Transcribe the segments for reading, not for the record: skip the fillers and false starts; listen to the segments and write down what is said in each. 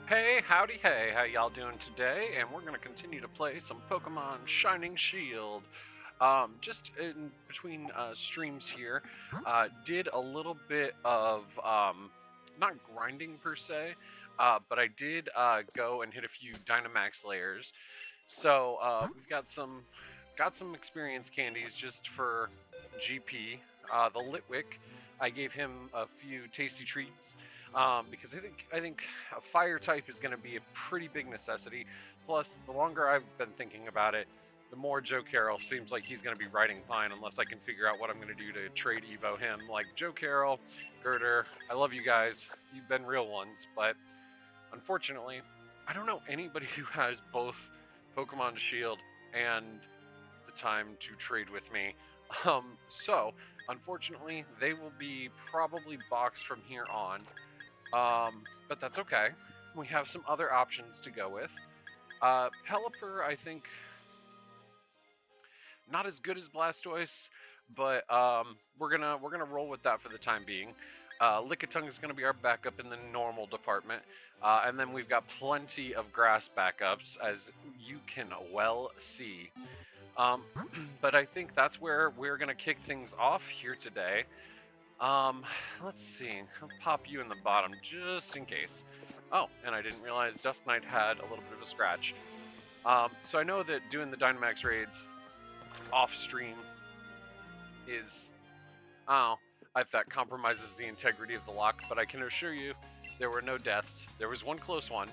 Hey, howdy, hey, how y'all doing today? And we're gonna continue to play some Pokemon Shining Shield. Just in between streams here, did a little bit of not grinding per se, but I did go and hit a few Dynamax layers. So we've got some experience candies just for GP. The Litwick, I gave him a few tasty treats because I think a fire type is going to be a pretty big necessity. Plus, the longer I've been thinking about it, the more Joe Carroll seems like he's going to be riding fine unless I can figure out what I'm going to do to trade Evo him. Like Joe Carroll, Girder, I love you guys. You've been real ones, but unfortunately, I don't know anybody who has both Pokemon Shield and the time to trade with me. So unfortunately, they will be probably boxed from here on. But that's okay. We have some other options to go with. Pelipper, I think, not as good as Blastoise, but we're gonna roll with that for the time being. Lickitung is gonna be our backup in the normal department, and then we've got plenty of grass backups, as you can well see. But I think that's where we're gonna kick things off here today. Let's see. I'll pop you in the bottom just in case. Oh, and I didn't realize Dusk Knight had a little bit of a scratch. So I know that doing the Dynamax raids off stream is, if that compromises the integrity of the lock, but I can assure you there were no deaths. There was one close one,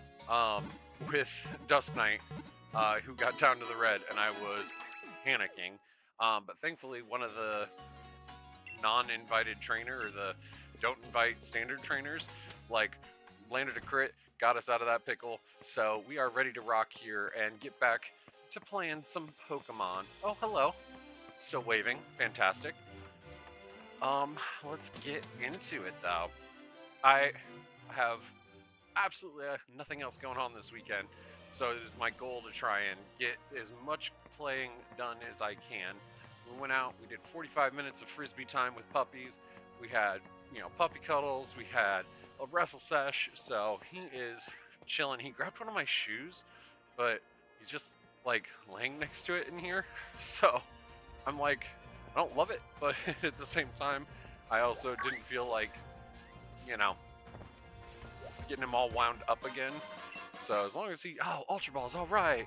with Dusk Knight, who got down to the red, and I was panicking. But thankfully, one of the non-invited trainer, or the don't invite standard trainers, landed a crit, got us out of that pickle. So we are ready to rock here and get back to playing some Pokemon. Oh, hello. Still waving. Fantastic. Let's get into it though. I have absolutely nothing else going on this weekend, so it is my goal to try and get as much playing done as I can. We went out, we did 45 minutes of frisbee time with puppies. We had, puppy cuddles, we had a wrestle sesh, so he is chilling. He grabbed one of my shoes, but he's just laying next to it in here. So I'm like, I don't love it, but at the same time, I also didn't feel like, getting him all wound up again. So as long as Ultra Ball's all right.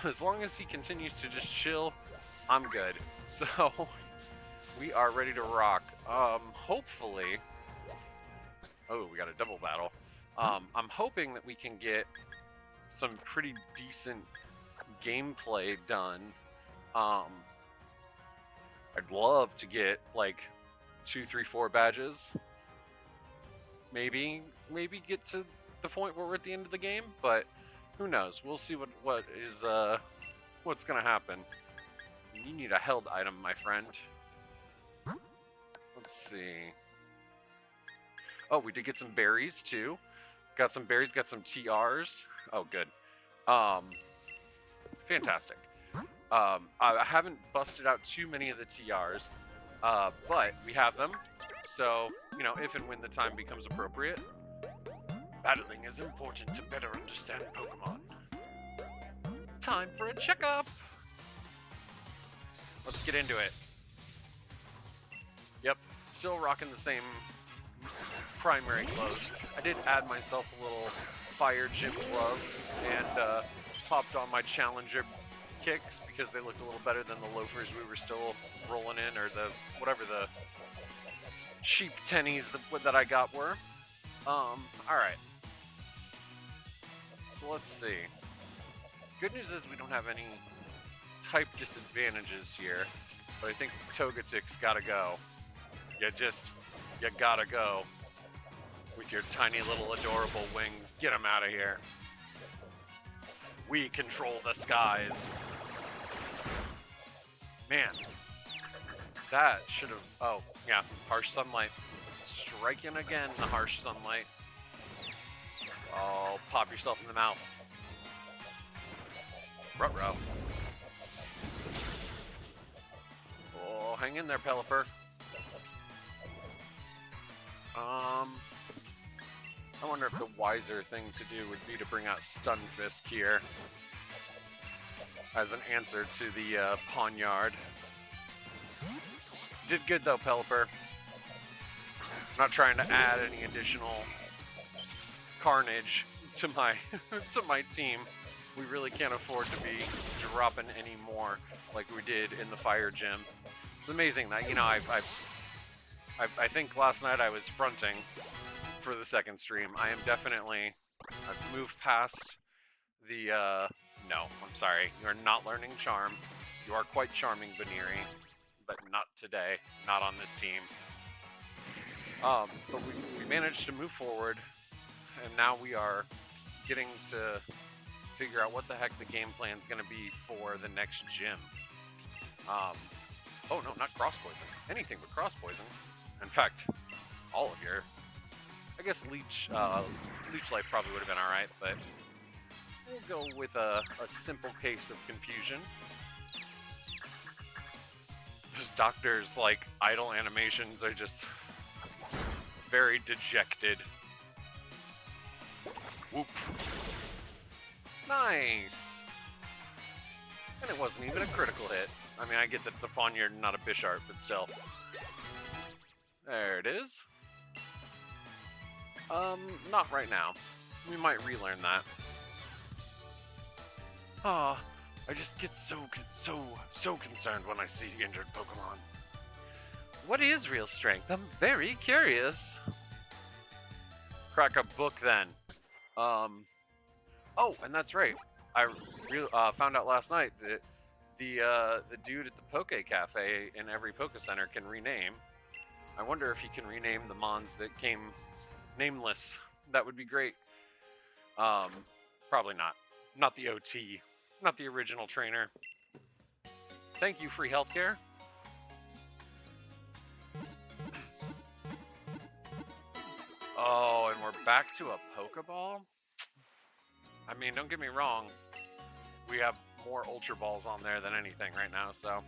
As long as he continues to just chill, I'm good. So we are ready to rock. Hopefully, we got a double battle. I'm hoping that we can get some pretty decent gameplay done. I'd love to get 2, 3, 4 badges. Maybe get to the point where we're at the end of the game, but who knows? We'll see what's gonna happen. You need a held item, my friend. Let's see. Oh, we did get some berries too. Got some berries, got some TRs. Oh, good. Fantastic. I haven't busted out too many of the TRs, but we have them. So, if and when the time becomes appropriate. Battling is important to better understand Pokemon. Time for a checkup! Let's get into it. Yep, still rocking the same primary gloves. I did add myself a little fire gym glove and popped on my Challenger kicks because they looked a little better than the loafers we were still rolling in, or whatever the cheap tennies that I got were. Alright. So let's see. Good news is we don't have any type disadvantages here, but I think Togetic's gotta go. You gotta go. With your tiny little adorable wings. Get him out of here. We control the skies. Man. That should have... Oh, yeah. Harsh sunlight. Striking again, the harsh sunlight. Oh, pop yourself in the mouth. Ruh-roh. Oh, hang in there, Pelipper. I want wonder if the wiser thing to do would be to bring out Stunfisk here as an answer to the Pawniard. Did good though, Pelipper. Not trying to add any additional carnage to my to my team. We really can't afford to be dropping any more like we did in the fire gym. It's amazing that, you know, I think last night I was fronting for the second stream. I am definitely, I've moved past the, no, I'm sorry. You're not learning charm. You are quite charming, Baniri, but not today, not on this team. But we managed to move forward, and now we are getting to figure out what the heck the game plan is going to be for the next gym. Oh no, not cross poison. Anything but cross poison. In fact, all of your, I guess Leech Life probably would have been all right, but we'll go with a simple case of confusion. Those doctors' like idle animations are just very dejected. Whoop. Nice. And it wasn't even a critical hit. I mean, I get that it's a Pawniard and not a Bisharp, but still. There it is. Not right now. We might relearn that. Ah, I just get so concerned when I see injured Pokemon. What is real strength? I'm very curious. Crack a book then. Oh, and that's right. I found out last night that the dude at the Poke Cafe in every Poke Center can rename. I wonder if he can rename the Mons that came nameless. That would be great. Probably not. Not the OT. Not the original trainer. Thank you, free healthcare. Oh, and we're back to a Pokeball? I mean, don't get me wrong. We have more Ultra Balls on there than anything right now, so...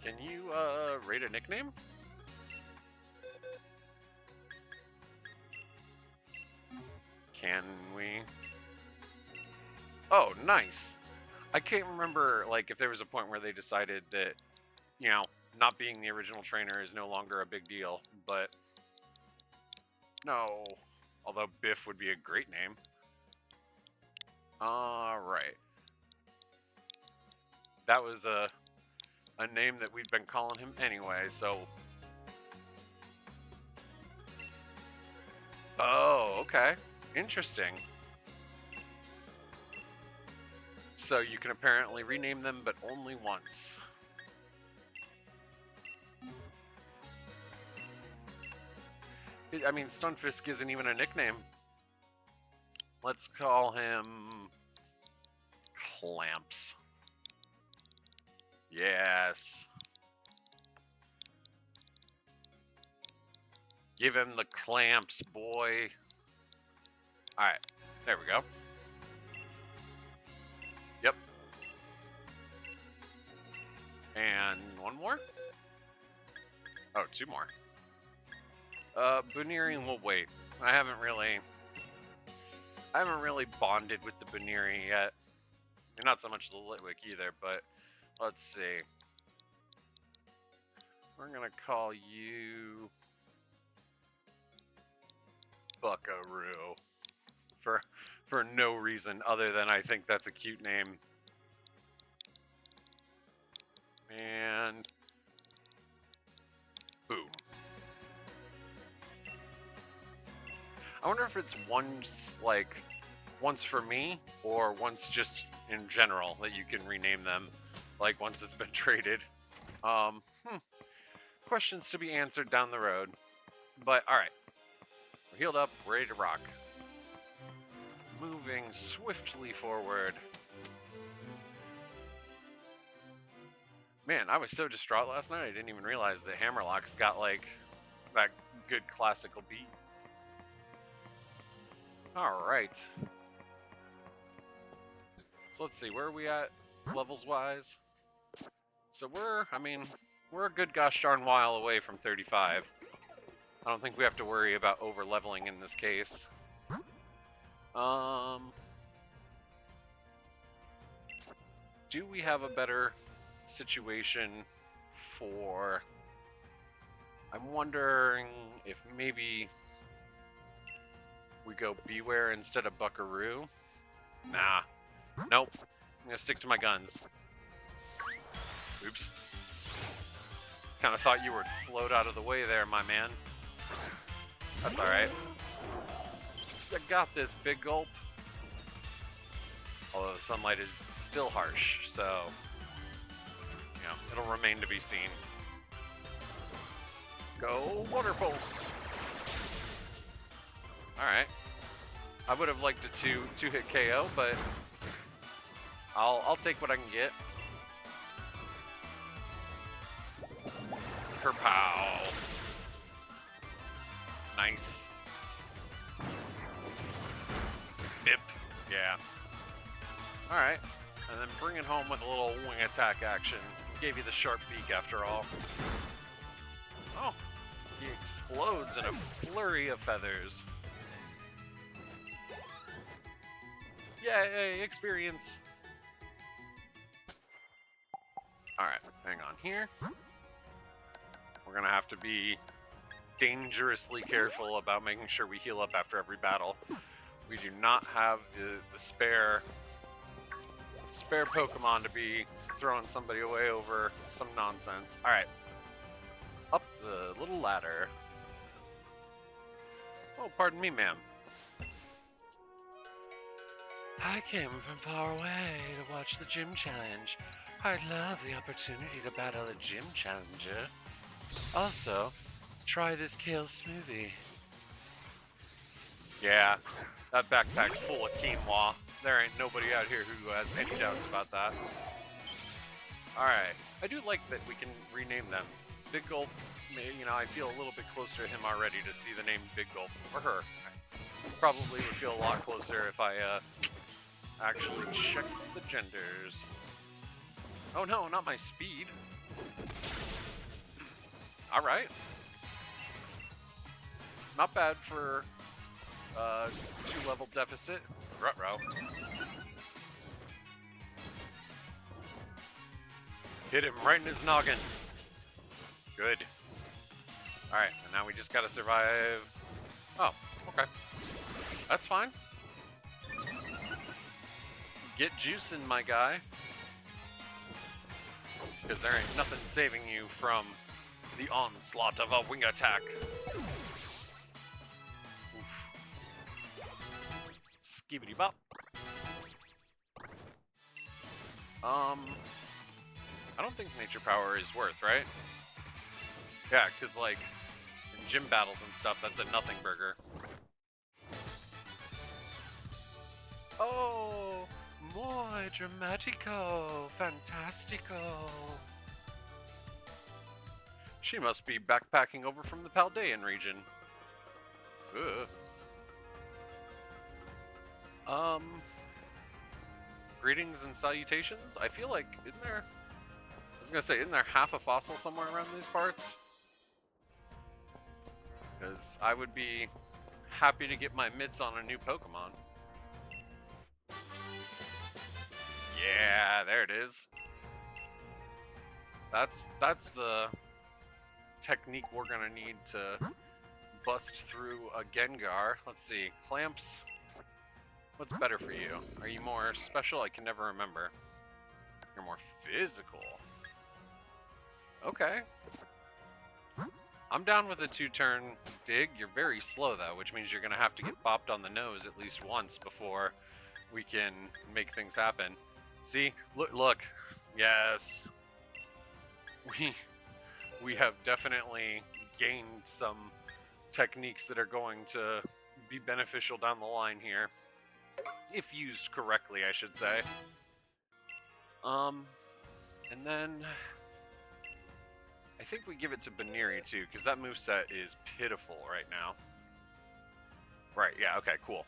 Can you, rate a nickname? Can we? Oh, nice. I can't remember, like, if there was a point where they decided that, you know, not being the original trainer is no longer a big deal, but... No. Although Biff would be a great name. Alright. That was a name that we've been calling him anyway, so... Oh, okay. Interesting. So you can apparently rename them, but only once. I mean, Stunfisk isn't even a nickname. Let's call him... Clamps. Yes. Give him the clamps, boy. Alright, there we go. Yep. And one more? Oh, two more. Baniri will wait. I haven't really bonded with the Baniri yet. And not so much the Litwick either, but let's see. We're gonna call you Buckaroo. For no reason other than I think that's a cute name. And boom. I wonder if it's once for me, or once just in general that you can rename them, like once it's been traded. Questions to be answered down the road. But alright. We're healed up, ready to rock. Moving swiftly forward. Man, I was so distraught last night I didn't even realize that Hammerlock's got like that good classical beat. Alright. So let's see, where are we at levels wise? So we're a good gosh darn while away from 35. I don't think we have to worry about over leveling in this case. Do we have a better situation for... I'm wondering if maybe we go Beware instead of Buckaroo. Nah. Nope. I'm gonna stick to my guns. Oops. Kind of thought you would float out of the way there, my man. That's alright. I got this, Big Gulp. Although the sunlight is still harsh, so... you know, it'll remain to be seen. Go Water Pulse! Alright. I would have liked a two-hit KO, but... I'll take what I can get. Kerpow! Nice. Bip. Yeah. Alright. And then bring it home with a little wing attack action. Gave you the sharp beak after all. Oh. He explodes in a flurry of feathers. Yay! Experience! Alright. Hang on here. We're gonna have to be dangerously careful about making sure we heal up after every battle. We do not have the spare Pokemon to be throwing somebody away over some nonsense. Alright. Up the little ladder. Oh, pardon me, ma'am. I came from far away to watch the gym challenge. I'd love the opportunity to battle a gym challenger. Also, try this kale smoothie. Yeah, that backpack's full of quinoa. There ain't nobody out here who has any doubts about that. Alright, I do like that we can rename them. Big Gulp, you know, I feel a little bit closer to him already to see the name Big Gulp, or her. I probably would feel a lot closer if I actually checked the genders. Oh no, not my speed. Alright. Not bad for 2-level deficit. Ruh-roh. Hit him right in his noggin. Good. Alright, and now we just gotta survive. Oh, okay. That's fine. Get juicing, my guy. Because there ain't nothing saving you from the onslaught of a wing attack. Oof. Skibbity bop. I don't think nature power is worth, right? Yeah, because like in gym battles and stuff, that's a nothing burger. Oh, muy dramatico, fantastico. She must be backpacking over from the Paldean region. Ugh. Greetings and salutations. I feel like, isn't there half a fossil somewhere around these parts? Because I would be happy to get my mitts on a new Pokemon. Yeah, there it is. That's the technique we're gonna need to bust through a Gengar. Let's see, Clamps. What's better for you? Are you more special? I can never remember. You're more physical. Okay. I'm down with a 2-turn dig. You're very slow though, which means you're gonna have to get bopped on the nose at least once before we can make things happen. See? Look. Yes. We have definitely gained some techniques that are going to be beneficial down the line here. If used correctly, I should say. And then I think we give it to Baneri too, because that moveset is pitiful right now. Right, yeah, okay, cool.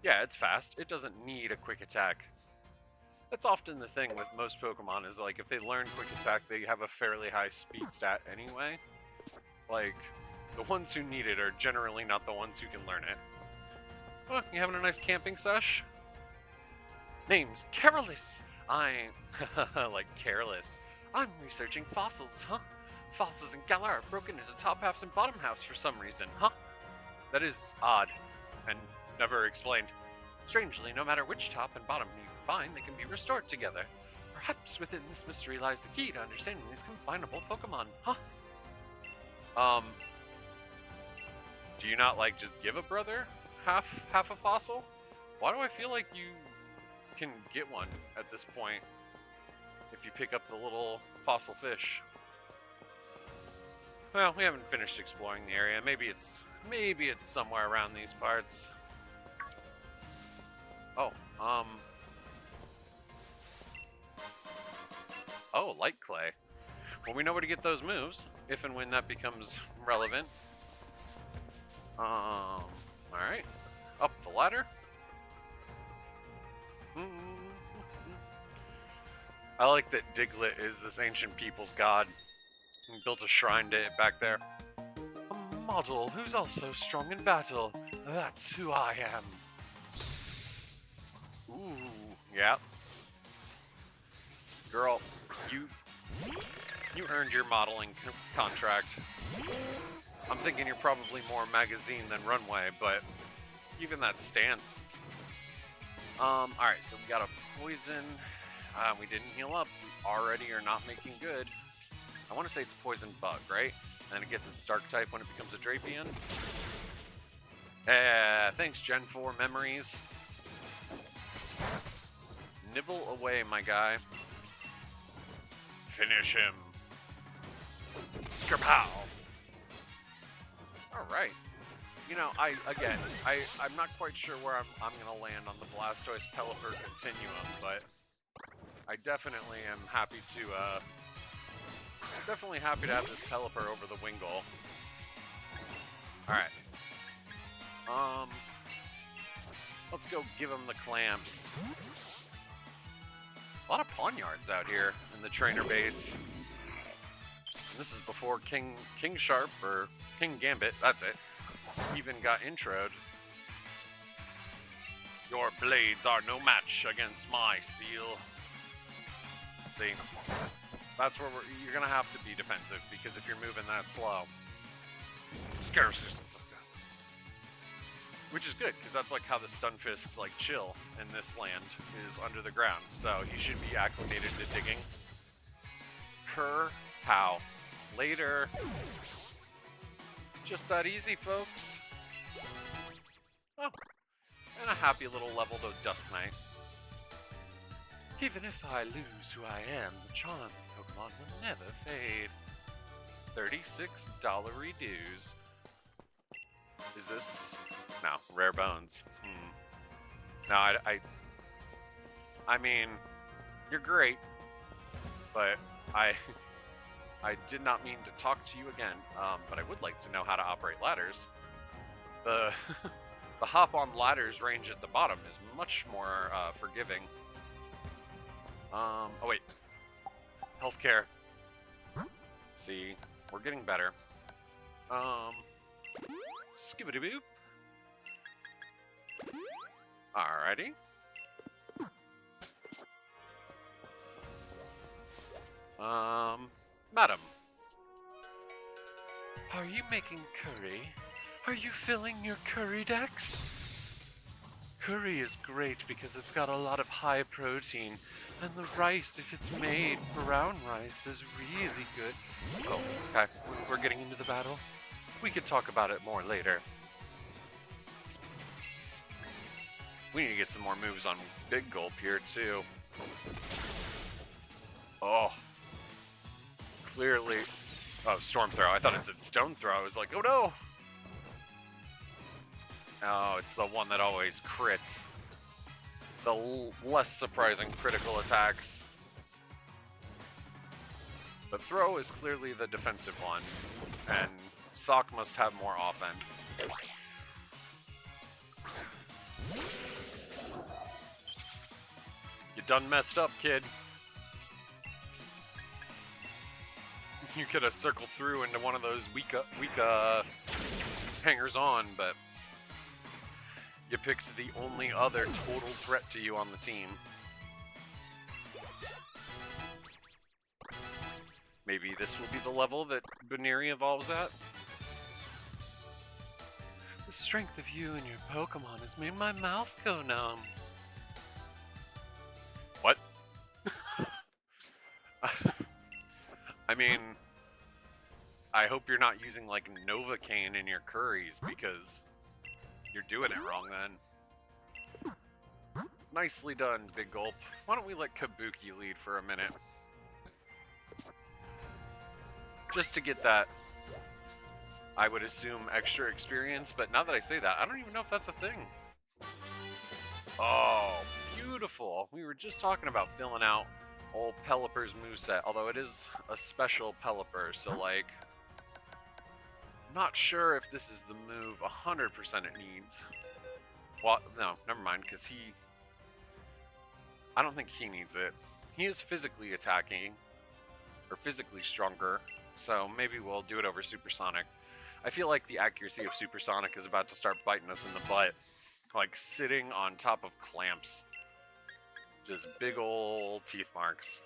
Yeah, it's fast. It doesn't need a quick attack. That's often the thing with most Pokemon is like if they learn Quick Attack, they have a fairly high speed stat anyway. Like, the ones who need it are generally not the ones who can learn it. Oh, you having a nice camping sesh? Name's Careless. I'm like careless. I'm researching fossils, huh? Fossils in Galar are broken into top halves and bottom halves for some reason, huh? That is odd and never explained. Strangely, no matter which top and bottom you combine, they can be restored together. Perhaps within this mystery lies the key to understanding these combinable Pokemon, huh? Do you not, like, just give a brother half a fossil? Why do I feel like you can get one at this point if you pick up the little fossil fish? Well, we haven't finished exploring the area. Maybe it's somewhere around these parts. Oh, oh, light clay. Well, we know where to get those moves, if and when that becomes relevant. Alright. Up the ladder. I like that Diglett is this ancient people's god. He built a shrine to it back there. A model who's also strong in battle. That's who I am. Ooh, yeah. Girl, you earned your modeling contract. I'm thinking you're probably more magazine than runway, but even that stance. Alright, so we got a poison. We didn't heal up. We already are not making good. I want to say it's poison bug, right? And it gets its dark type when it becomes a Drapion. Thanks, Gen 4 memories. Nibble away, my guy. Finish him. Skerpow. Alright. You know, I'm not quite sure where I'm gonna land on the Blastoise Pelipper continuum, but I definitely am happy to have this Pelipper over the Wingull. Alright. Let's go give him the clamps. A lot of Pawniards out here in the trainer base. And this is before King Sharp, or King Gambit, that's it, even got introed. Your blades are no match against my steel. See, that's where you're gonna have to be defensive, because if you're moving that slow, which is good, because that's like how the Stunfisks like chill in this land, is under the ground. So you should be acclimated to digging. Pow. Later. Just that easy, folks. Oh, and a happy little level to Dusk Knight. Even if I lose who I am, the charm of Pokemon will never fade. $36 dues. Is this... No, rare bones. No, I mean, you're great, but I did not mean to talk to you again, but I would like to know how to operate ladders. The hop on ladders range at the bottom is much more forgiving. Oh wait, healthcare. See, we're getting better. Skibbity boop. Alrighty. Madam. Are you making curry? Are you filling your curry decks? Curry is great because it's got a lot of high protein, and the rice, if it's made brown rice, is really good. Oh, okay. We're getting into the battle. We could talk about it more later. We need to get some more moves on Big Gulp here, too. Oh. Clearly... Oh, Storm Throw. I thought it said Stone Throw. I was like, oh no! Oh, it's the one that always crits. The less surprising critical attacks. But Throw is clearly the defensive one, and Sock must have more offense. You done messed up, kid. You could have circled through into one of those weak hangers on, but you picked the only other total threat to you on the team. Maybe this will be the level that Baneri evolves at. The strength of you and your Pokemon has made my mouth go numb. What? I mean, I hope you're not using like Novocaine in your curries because you're doing it wrong then. Nicely done, Big Gulp. Why don't we let Kabuki lead for a minute? Just to get that, I would assume, extra experience, but now that I say that, I don't even know if that's a thing. Oh, beautiful. We were just talking about filling out old Pelipper's moveset, although it is a special Pelipper, so like, not sure if this is the move 100% it needs. Well, no, never mind, because I don't think he needs it. He is physically attacking, or physically stronger, so maybe we'll do it over Supersonic. I feel like the accuracy of Supersonic is about to start biting us in the butt. Like sitting on top of clamps. Just big ol' teeth marks.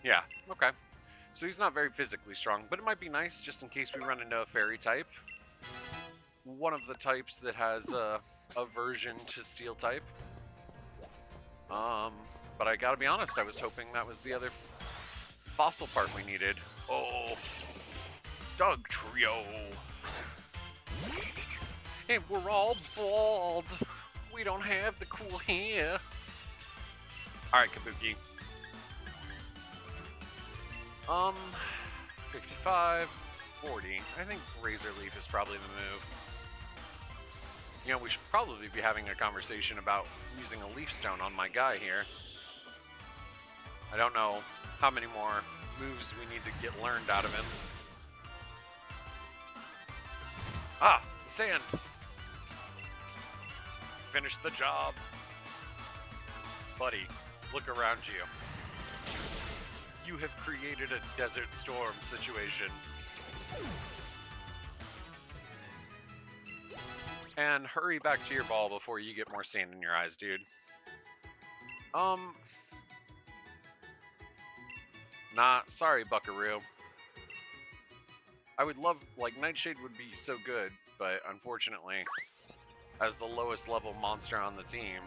Yeah, okay. So he's not very physically strong, but it might be nice just in case we run into a fairy type. One of the types that has a aversion to steel type. But I gotta be honest, I was hoping that was the other fossil part we needed. Oh, Doug Trio. And we're all bald. We don't have the cool hair. Alright, Kabuki. 55, 40. I think Razor Leaf is probably the move. You know, we should probably be having a conversation about using a Leaf Stone on my guy here. I don't know how many more moves we need to get learned out of him. Ah, the sand. Finish the job. Buddy, look around you. You have created a Desert Storm situation. And hurry back to your ball before you get more sand in your eyes, dude. Nah, sorry, Buckaroo. I would love, like, Nightshade would be so good, but unfortunately, as the lowest level monster on the team,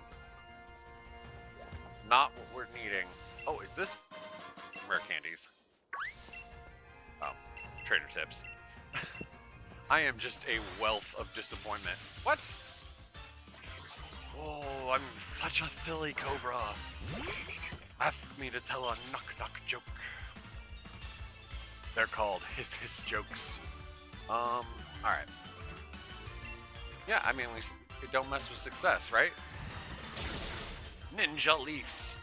not what we're needing. Oh, is this rare candies? Oh, trader tips. I am just a wealth of disappointment. What? Oh, I'm such a silly cobra. Ask me to tell a knock-knock joke. They're called hiss-hiss jokes. Alright. Yeah, I mean, we don't mess with success, right? Ninja Leafs.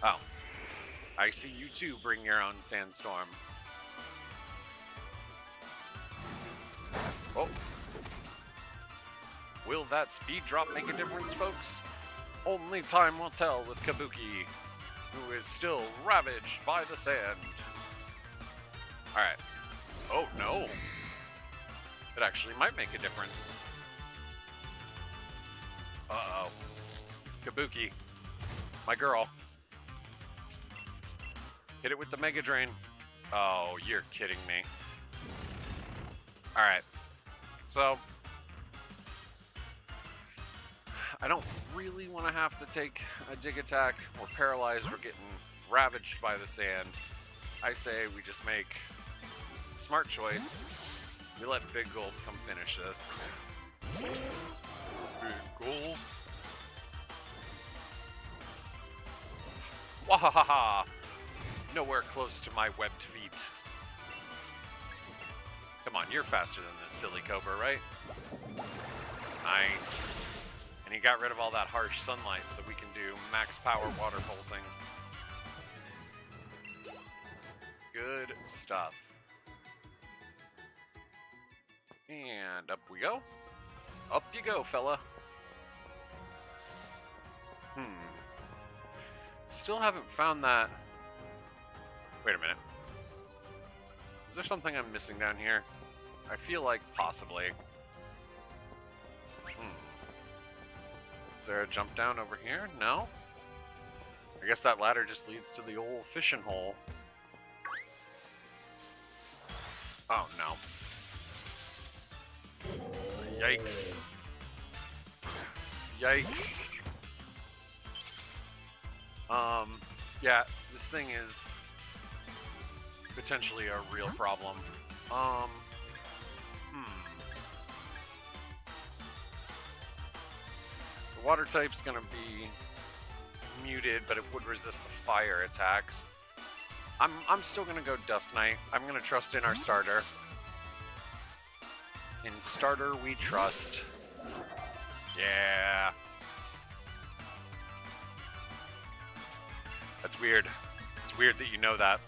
Oh. I see you too bring your own sandstorm. Oh. Will that speed drop make a difference, folks? Only time will tell with Kabuki, who is still ravaged by the sand. Alright. Oh, no. It actually might make a difference. Uh-oh. Kabuki. My girl. Hit it with the Mega Drain. Oh, you're kidding me. Alright. So, I don't really want to have to take a dig attack. We're paralyzed. We're getting ravaged by the sand. I say we just make a smart choice. We let Big Gulp come finish this. Big Gulp. Wahahaha! Nowhere close to my webbed feet. Come on, you're faster than this silly cobra, right? Nice. And he got rid of all that harsh sunlight so we can do max power water pulsing. Good stuff. And up we go. Up you go, fella. still haven't found that. Wait a minute. Is there something I'm missing down here? I feel like possibly. Is there a jump down over here? No? I guess that ladder just leads to the old fishing hole. Oh, no. Yikes. Yikes. Yeah, this thing is potentially a real problem. The water type's gonna be muted, but it would resist the fire attacks. I'm still gonna go Dusk Knight. I'm gonna trust in our starter. In starter we trust. Yeah. That's weird. It's weird that you know that.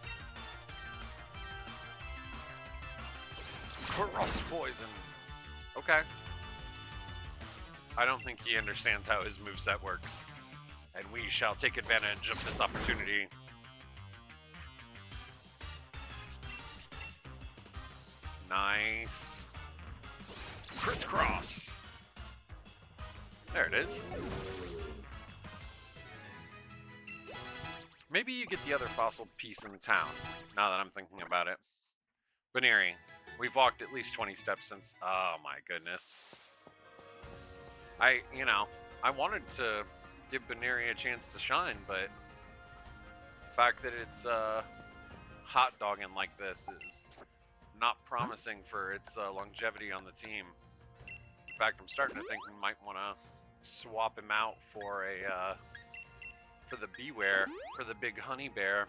Cross poison. Okay. I don't think he understands how his moveset works. And we shall take advantage of this opportunity. Nice. Crisscross. There it is. Maybe you get the other fossil piece in the town, now that I'm thinking about it. Baneri, we've walked at least 20 steps since... Oh my goodness. I wanted to give Baneri a chance to shine, but the fact that it's hot dogging like this is not promising for its longevity on the team. In fact, I'm starting to think we might want to swap him out for a for the Beware, for the big honey bear.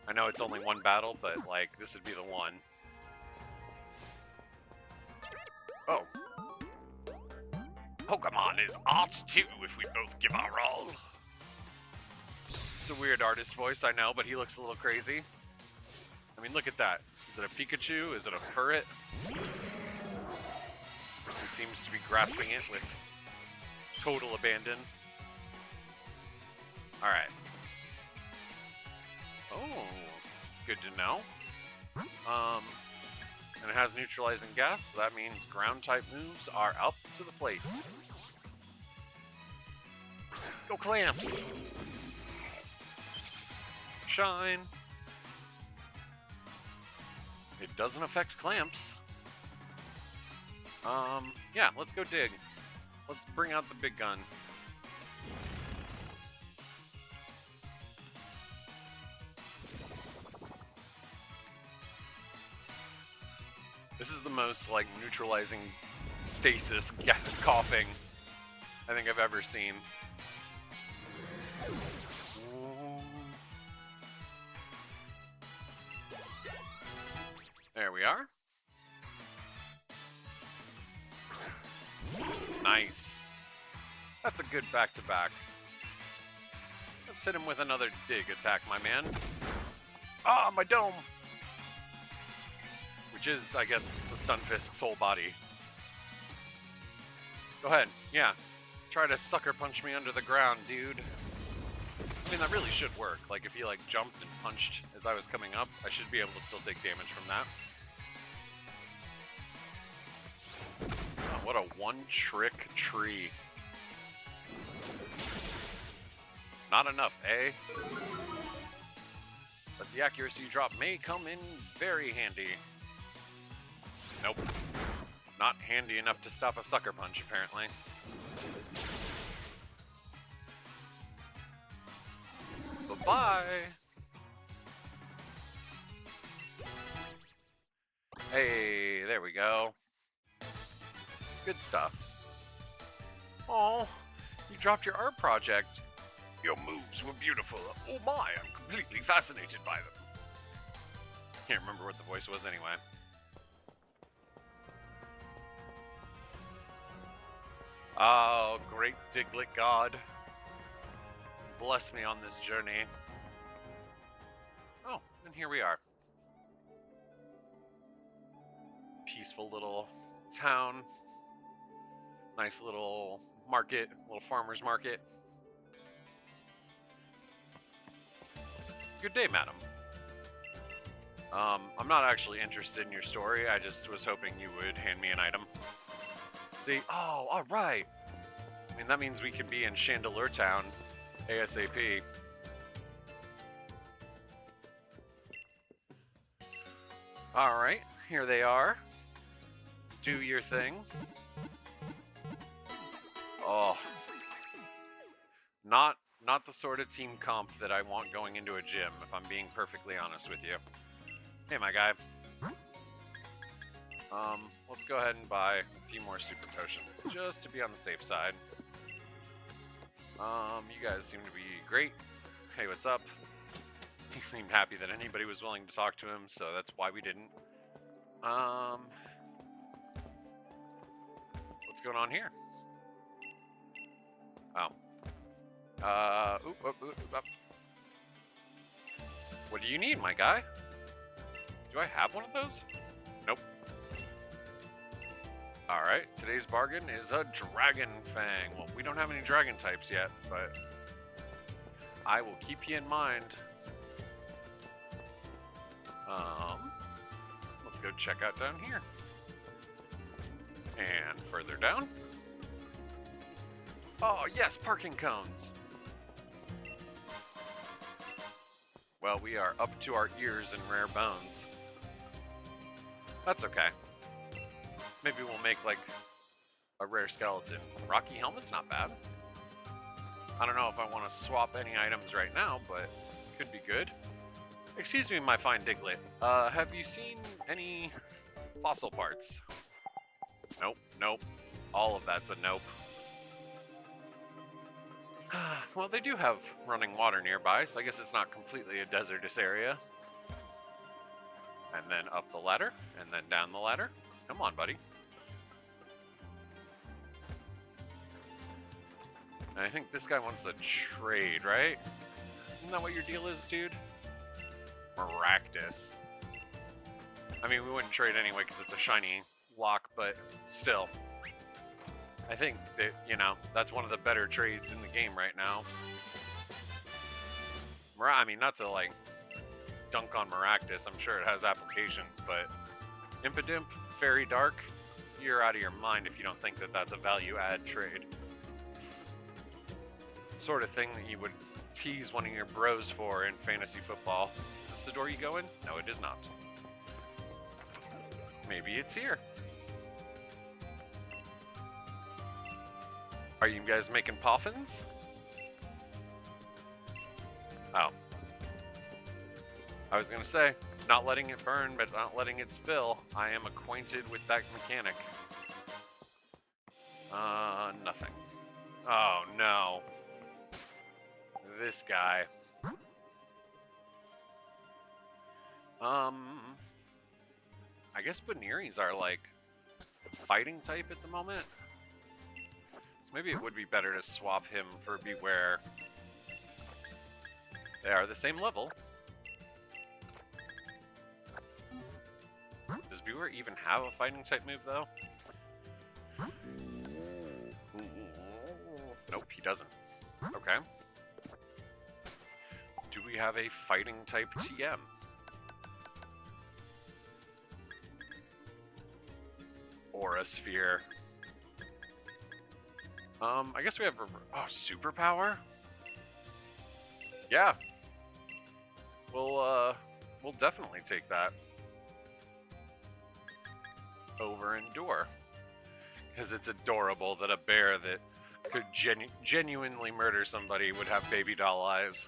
I know it's only one battle, but like this would be the one. Oh. Pokemon is art too if we both give our all. It's a weird artist voice, I know, but he looks a little crazy. I mean, look at that. Is it a Pikachu? Is it a Furret? He seems to be grasping it with total abandon. Alright. Oh, good to know. And it has neutralizing gas, so that means ground type moves are up to the plate. Go Clamps! Shine! It doesn't affect Clamps. Yeah, let's go dig. Let's bring out the big gun. This is the most, like, neutralizing stasis coughing I think I've ever seen. There we are. Nice. That's a good back-to-back. Let's hit him with another dig attack, my man. Ah, my dome! Which is, I guess, the Stunfisk's whole body. Go ahead, yeah. Try to sucker punch me under the ground, dude. I mean, that really should work. Like, if he, like, jumped and punched as I was coming up, I should be able to still take damage from that. Oh, what a one-trick tree. Not enough, eh? But the accuracy drop may come in very handy. Nope. Not handy enough to stop a sucker punch, apparently. Bye-bye! Hey, there we go. Good stuff. Oh, you dropped your art project. Your moves were beautiful. Oh my, I'm completely fascinated by them. Can't remember what the voice was anyway. Oh, great Diglett God. Bless me on this journey. Oh, and here we are. Peaceful little town. Nice little market, little farmer's market. Good day, madam. I'm not actually interested in your story. I just was hoping you would hand me an item. See? Oh, all right. I mean, that means we can be in Chandelier Town ASAP. All right, here they are. Do your thing. Oh, not the sort of team comp that I want going into a gym, if I'm being perfectly honest with you. Hey, my guy. Let's go ahead and buy a few more super potions, just to be on the safe side. You guys seem to be great. Hey, what's up? He seemed happy that anybody was willing to talk to him, so that's why we didn't. What's going on here? Oh. What do you need, my guy? Do I have one of those? Nope. Alright, today's bargain is a Dragon Fang. Well, we don't have any dragon types yet, but I will keep you in mind. Let's go check out down here. And further down. Oh, yes, parking cones. Well, we are up to our ears in rare bones. That's okay. Maybe we'll make, like, a rare skeleton. Rocky helmet's not bad. I don't know if I want to swap any items right now, but could be good. Excuse me, my fine Diglett. Have you seen any fossil parts? Nope, nope. All of that's a nope. Well, they do have running water nearby, so I guess it's not completely a desertous area. And then up the ladder, and then down the ladder. Come on, buddy. And I think this guy wants a trade, right? Isn't that what your deal is, dude? Maractus. I mean, we wouldn't trade anyway because it's a Shiny-locke, but still. I think that, you know, that's one of the better trades in the game right now. I mean, not to, like, dunk on Maractus. I'm sure it has applications, but Impidimp, Fairy Dark, you're out of your mind if you don't think that that's a value-add trade. Sort of thing that you would tease one of your bros for in fantasy football. Is this the door you go in? No, it is not. Maybe it's here. Are you guys making poffins? Oh. I was gonna say, not letting it burn, but not letting it spill. I am acquainted with that mechanic. Nothing. Oh, no. This guy. I guess Banneries are, like, fighting type at the moment. So maybe it would be better to swap him for Beware. They are the same level. Does Beware even have a fighting type move, though? Nope, he doesn't. Okay. Do we have a fighting type TM? Aura Sphere. I guess we have superpower? Yeah. We'll definitely take that. Over Endure. Because it's adorable that a bear that could genuinely murder somebody would have baby doll eyes.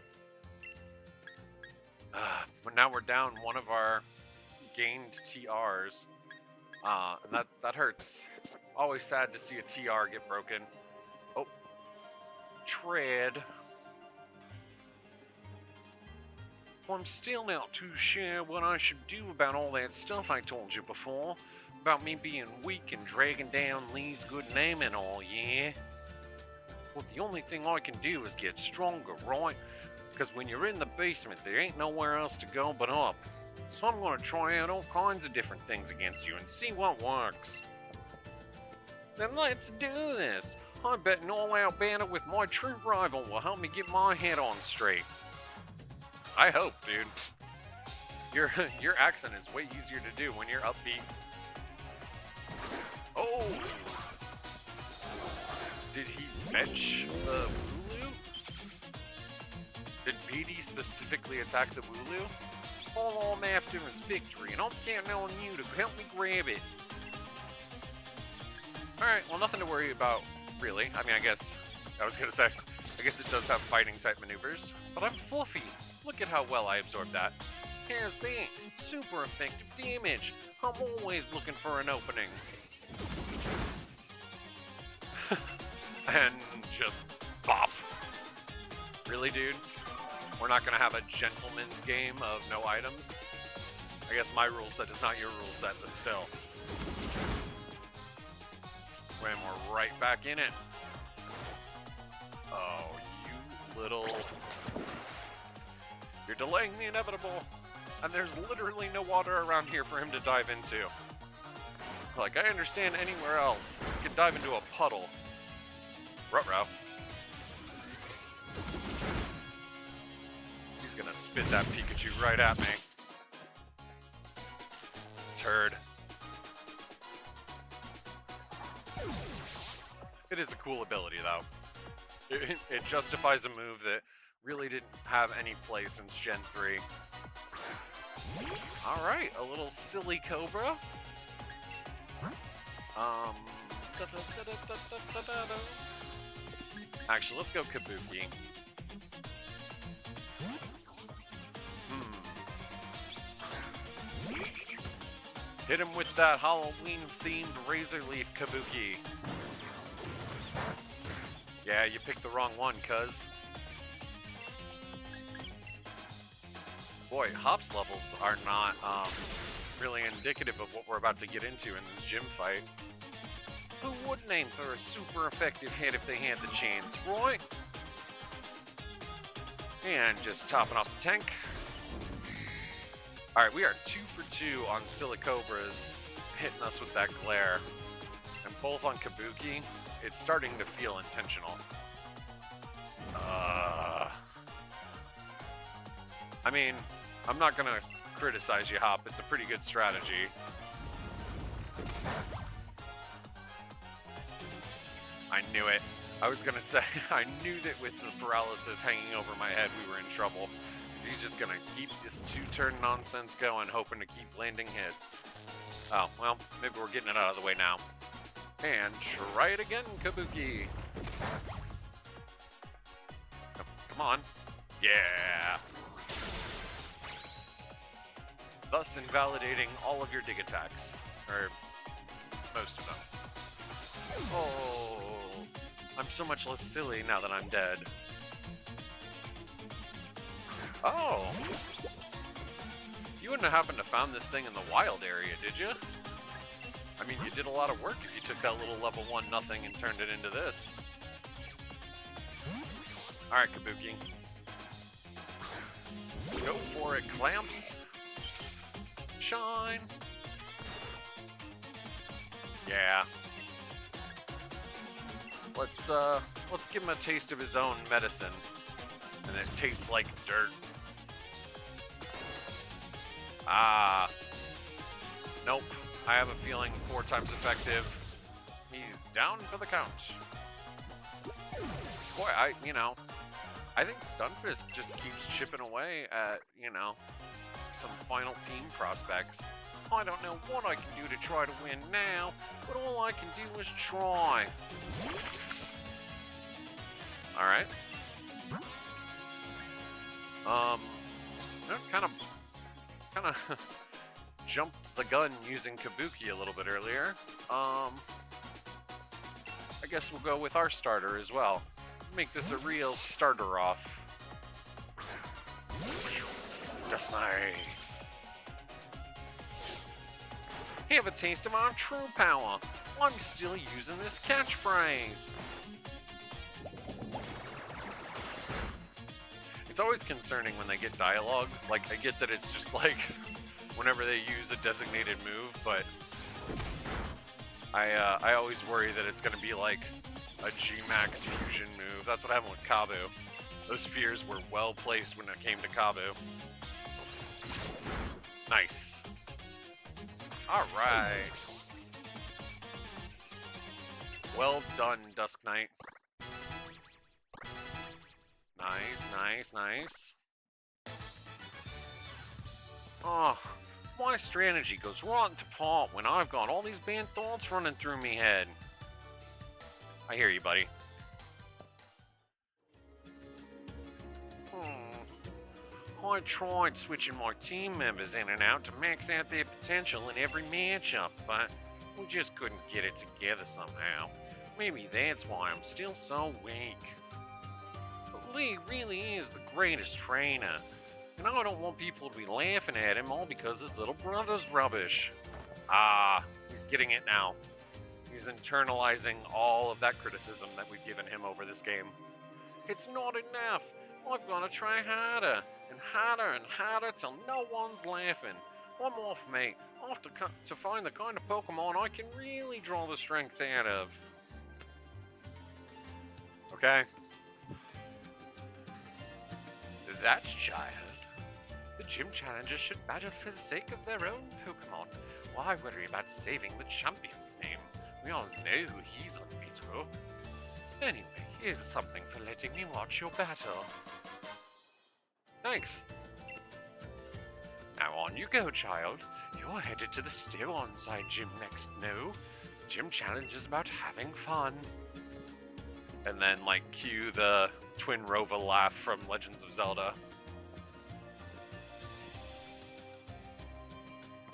But now we're down one of our gained TRs. And that hurts. Always sad to see a TR get broken. Oh. Tread. Well, I'm still not too sure what I should do about all that stuff I told you before. About me being weak and dragging down Lee's good name and all, yeah? Well, the only thing I can do is get stronger, right? Because when you're in the basement, there ain't nowhere else to go but up. So I'm going to try out all kinds of different things against you and see what works. Then let's do this. I bet an all-out banner with my true rival will help me get my head on straight. I hope, dude. Your accent is way easier to do when you're upbeat. Oh! Did he fetch the Wooloo? Did BD specifically attack the Wooloo? All I'm after is victory, and I'm counting on you to help me grab it. Alright, well, nothing to worry about, really. I mean, I guess it does have fighting type maneuvers, but I'm fluffy. Look at how well I absorbed that. Here's that. Super effective damage. I'm always looking for an opening. And just bop. Really, dude? We're not gonna have a gentleman's game of no items? I guess my rule set is not your rule set, but still. When we're right back in it. Oh, you little... You're delaying the inevitable. And there's literally no water around here for him to dive into. Like, I understand anywhere else. You could dive into a puddle. Ruh-roh. He's gonna spit that Pikachu right at me. Turd. It is a cool ability, though. It justifies a move that really didn't have any play since Gen 3. Alright, a little silly Cobra. Actually, let's go Kabuki. Hit him with that Halloween-themed Razor Leaf Kabuki. Yeah, you picked the wrong one, cuz. Boy, Hop's levels are not really indicative of what we're about to get into in this gym fight. Who wouldn't aim for a super effective hit if they had the chance, right? And just topping off the tank. Alright, we are 2 for 2 on Silicobras hitting us with that glare. And both on Kabuki, it's starting to feel intentional. I mean, I'm not gonna criticize you, Hop. It's a pretty good strategy. I knew it. I was gonna say, I knew that with the paralysis hanging over my head, we were in trouble. Because he's just gonna keep this two-turn nonsense going, hoping to keep landing hits. Oh, well, maybe we're getting it out of the way now. And try it again, Kabuki. Oh, come on. Yeah. Thus invalidating all of your dig attacks. Or most of them. Oh, I'm so much less silly now that I'm dead. Oh. You wouldn't have happened to found this thing in the wild area, did you? I mean, you did a lot of work if you took that little level 1 nothing and turned it into this. Alright, Kabuki. Go for it, Clamps. Shine. Yeah. Let's give him a taste of his own medicine. And it tastes like dirt. Ah. Nope. I have a feeling 4 times effective. He's down for the count. Boy, I think Stunfisk just keeps chipping away at, some final team prospects. I don't know what I can do to try to win now, but all I can do is try. Alright. Kind of jumped the gun using Kabuki a little bit earlier. I guess we'll go with our starter as well. Make this a real starter off. Just nice. Have a taste of our true power. I'm still using this catchphrase. It's always concerning when they get dialogue. Like, I get that it's just like whenever they use a designated move, but I always worry that it's going to be like, a G-Max fusion move. That's what happened with Kabu. Those fears were well placed when it came to Kabu. Nice. Alright. Well done, Dusk Knight. Nice, nice, nice. Oh, my strategy goes rotten to pot when I've got all these bad thoughts running through me head. I hear you, buddy. I tried switching my team members in and out to max out their potential in every matchup, but we just couldn't get it together somehow. Maybe that's why I'm still so weak. But Lee really is the greatest trainer, and I don't want people to be laughing at him all because his little brother's rubbish. Ah, he's getting it now. He's internalizing all of that criticism that we've given him over this game. It's not enough. I've got to try harder, and harder and harder till no one's laughing. I'm off, mate. Off to find the kind of Pokemon I can really draw the strength out of. Okay? That's child. The gym challengers should battle for the sake of their own Pokemon. Why worry about saving the champion's name? We all know who he's unbeatable. Anyway, here's something for letting me watch your battle. Thanks. Now on you go, child. You're headed to the still on-site gym next, no? Gym challenge is about having fun. And then, like, cue the Twin Rova laugh from Legends of Zelda.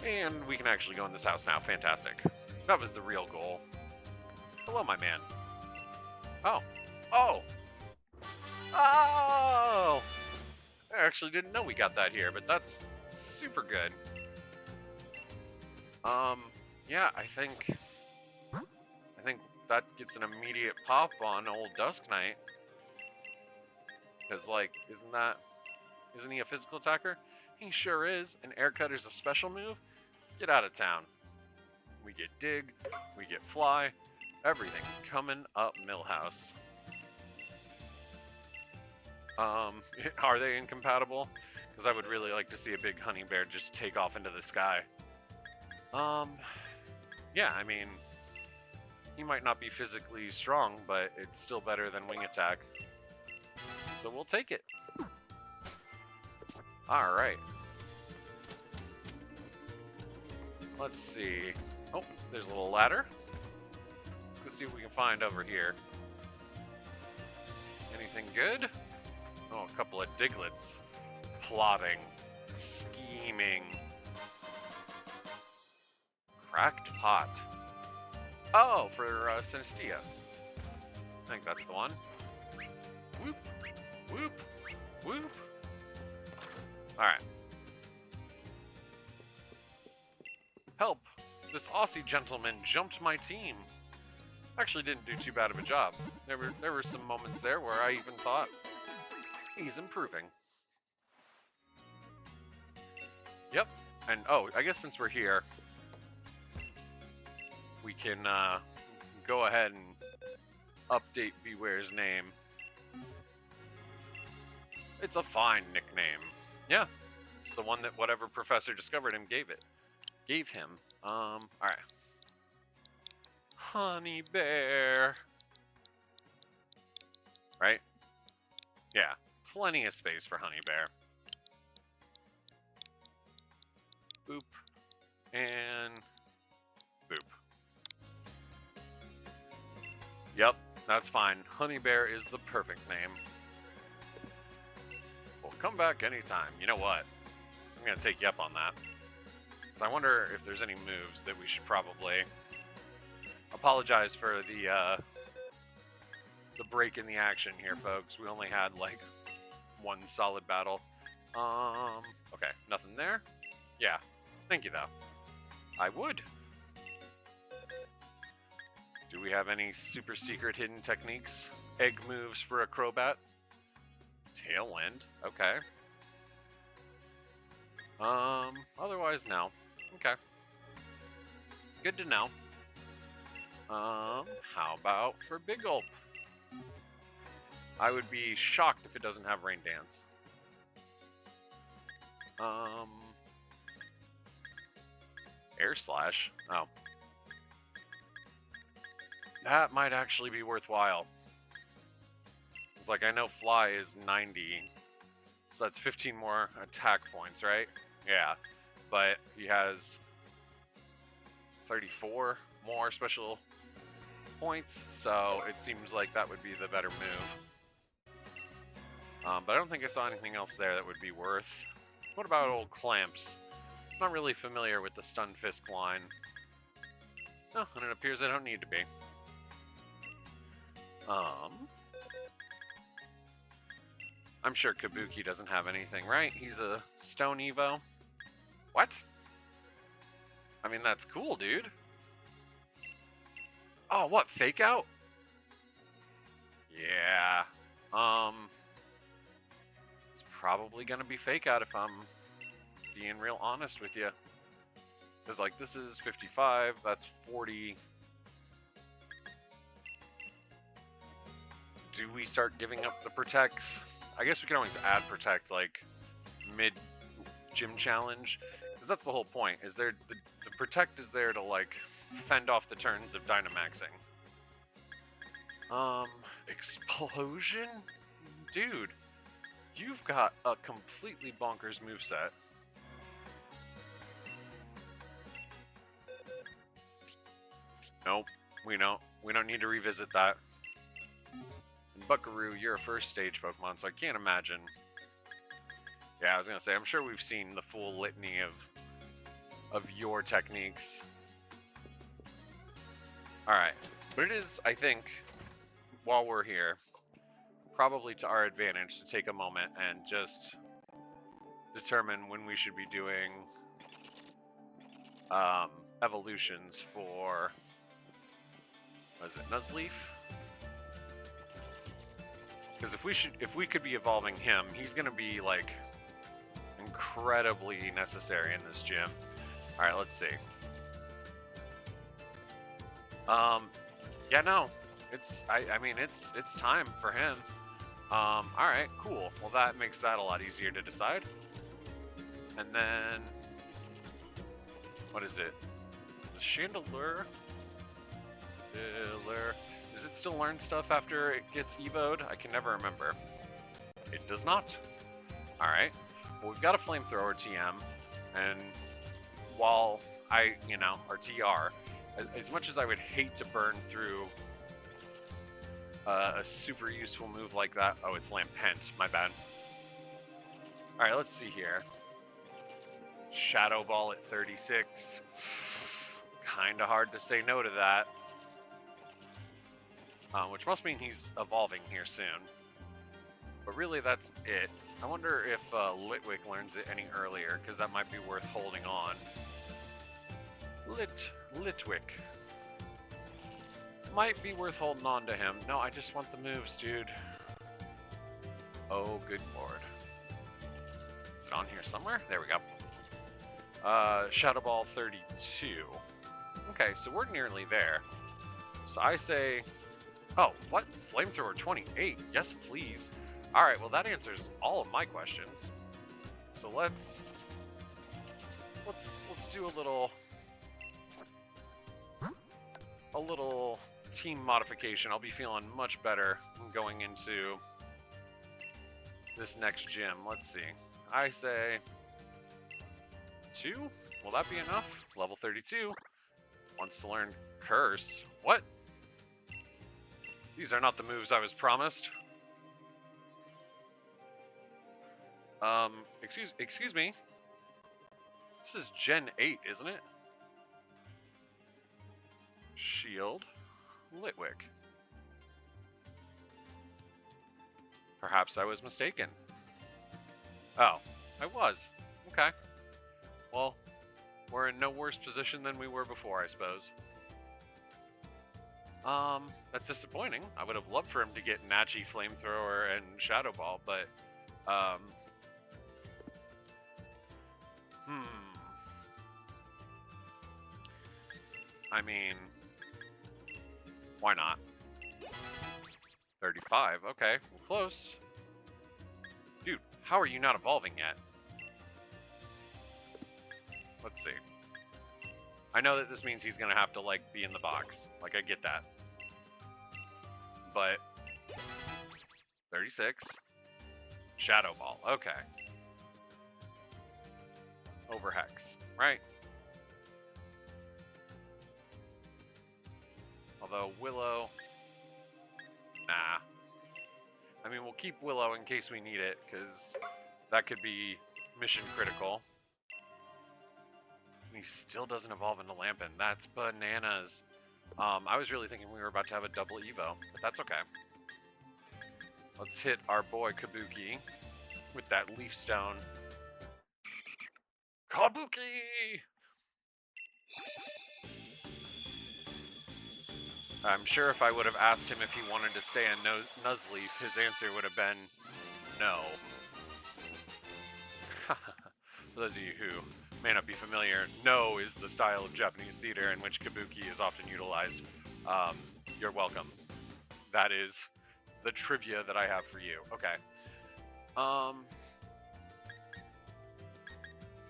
And we can actually go in this house now. Fantastic. That was the real goal. Hello, my man. Oh. Oh! Oh! I actually didn't know we got that here, but that's super good. Yeah, I think that gets an immediate pop on old Dusk Knight. Because, like, isn't he a physical attacker? He sure is, and Air Cutter's a special move. Get out of town. We get Dig, we get Fly, everything's coming up Millhouse. Are they incompatible? Because I would really like to see a big honey bear just take off into the sky. Yeah, I mean, he might not be physically strong, but it's still better than wing attack. So we'll take it. Alright. Let's see. Oh, there's a little ladder. Let's go see what we can find over here. Anything good? Oh, a couple of Diglets. Plotting. Scheming. Cracked pot. Oh, for Synestia. I think that's the one. Whoop. Whoop. Whoop. Alright. Help! This Aussie gentleman jumped my team. Actually didn't do too bad of a job. There were some moments there where I even thought, he's improving. Yep. And oh, I guess since we're here, we can go ahead and update Beware's name. It's a fine nickname. Yeah. It's the one that whatever professor discovered him gave him. Alright. Honey Bear. Right? Yeah. Plenty of space for Honey Bear. Boop. And boop. Yep, that's fine. Honey Bear is the perfect name. Well, come back anytime. You know what? I'm gonna take you up on that. So I wonder if there's any moves that we should probably apologize for the break in the action here, folks. We only had like one solid battle. Okay, nothing there. Yeah, thank you though. I would. Do we have any super secret hidden techniques? Egg moves for a Crobat? Tailwind, okay. Otherwise, no. Okay. Good to know. How about for Big Gulp? I would be shocked if it doesn't have Rain Dance. Air Slash. Oh. That might actually be worthwhile. It's like, I know Fly is 90, so that's 15 more attack points, right? Yeah, but he has 34 more special points, so it seems like that would be the better move. But I don't think I saw anything else there that would be worth. What about old Clamps? Not really familiar with the Stun Fisk line. Oh, and it appears I don't need to be. I'm sure Kabuki doesn't have anything, right? He's a Stone Evo. What? I mean, that's cool, dude. Oh, what? Fake out? Yeah. It's probably gonna be fake out if I'm being real honest with you. Because, like, this is 55, that's 40. Do we start giving up the protects? I guess we can always add protect, like, mid-gym challenge. Because that's the whole point, is there the protect is there to, like, fend off the turns of Dynamaxing. Explosion? Dude, you've got a completely bonkers moveset. Nope, we don't need to revisit that. And Buckaroo, you're a first stage Pokemon, so I can't imagine. Yeah, I was gonna say, I'm sure we've seen the full litany of your techniques. Alright, but it is, I think, while we're here, probably to our advantage to take a moment and just determine when we should be doing evolutions for, what is it, Nuzleaf? Because if we could be evolving him, he's gonna be like incredibly necessary in this gym. All right, let's see. Yeah, no, I mean it's time for him. All right, cool. Well, that makes that a lot easier to decide. And then, what is it? The Chandelure. Does it still learn stuff after it gets evoed? I can never remember. It does not. Alright. Well, we've got a Flamethrower TM, and while our TR, as much as I would hate to burn through a super useful move like that. Oh, it's Lampent. My bad. Alright, let's see here. Shadow Ball at 36. Kinda hard to say no to that. Which must mean he's evolving here soon. But really, that's it. I wonder if Litwick learns it any earlier, because that might be worth holding on. Litwick. Might be worth holding on to him. No, I just want the moves, dude. Oh, good lord. Is it on here somewhere? There we go. Shadow Ball 32. Okay, so we're nearly there. So I say... Oh, what? Flamethrower 28? Yes, please. Alright, well that answers all of my questions. So let's do a little team modification. I'll be feeling much better going into this next gym. Let's see. I say 2? Will that be enough? Level 32. Wants to learn Curse. What? These are not the moves I was promised. Excuse me. This is Gen 8, isn't it? Shield. Litwick. Perhaps I was mistaken. Oh, I was. Okay. Well, we're in no worse position than we were before, I suppose. That's disappointing. I would have loved for him to get Nachi, Flamethrower, and Shadow Ball, but, I mean, Why not? 35. Okay, well, close. Dude, how are you not evolving yet? Let's see. I know that this means he's gonna have to, like, be in the box. Like, I get that. But 36. Shadow Ball. Okay. Over Hex. Right. Although Willow... Nah. I mean, we'll keep Willow in case we need it, because that could be mission critical. And he still doesn't evolve into Lampin. That's bananas. I was really thinking we were about to have a double Evo, but that's okay. Let's hit our boy Kabuki with that Leaf Stone. Kabuki! I'm sure if I would have asked him if he wanted to stay in Nuzleaf, his answer would have been no. For those of you who may not be familiar, no is the style of Japanese theater in which Kabuki is often utilized. You're welcome. That is the trivia that I have for you. Okay.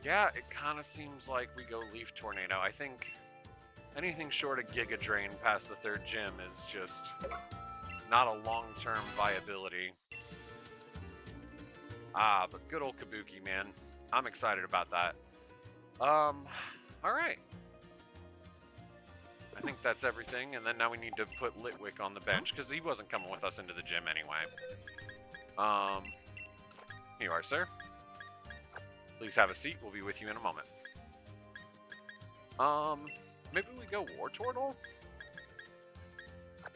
Yeah, it kind of seems like we go Leaf Tornado. I think anything short of Giga Drain past the third gym is just not a long-term viability. But good old Kabuki, man. I'm excited about that. Alright. I think that's everything, and then now we need to put Litwick on the bench, because he wasn't coming with us into the gym anyway. Here you are, sir. Please have a seat. We'll be with you in a moment. Maybe we go Wartortle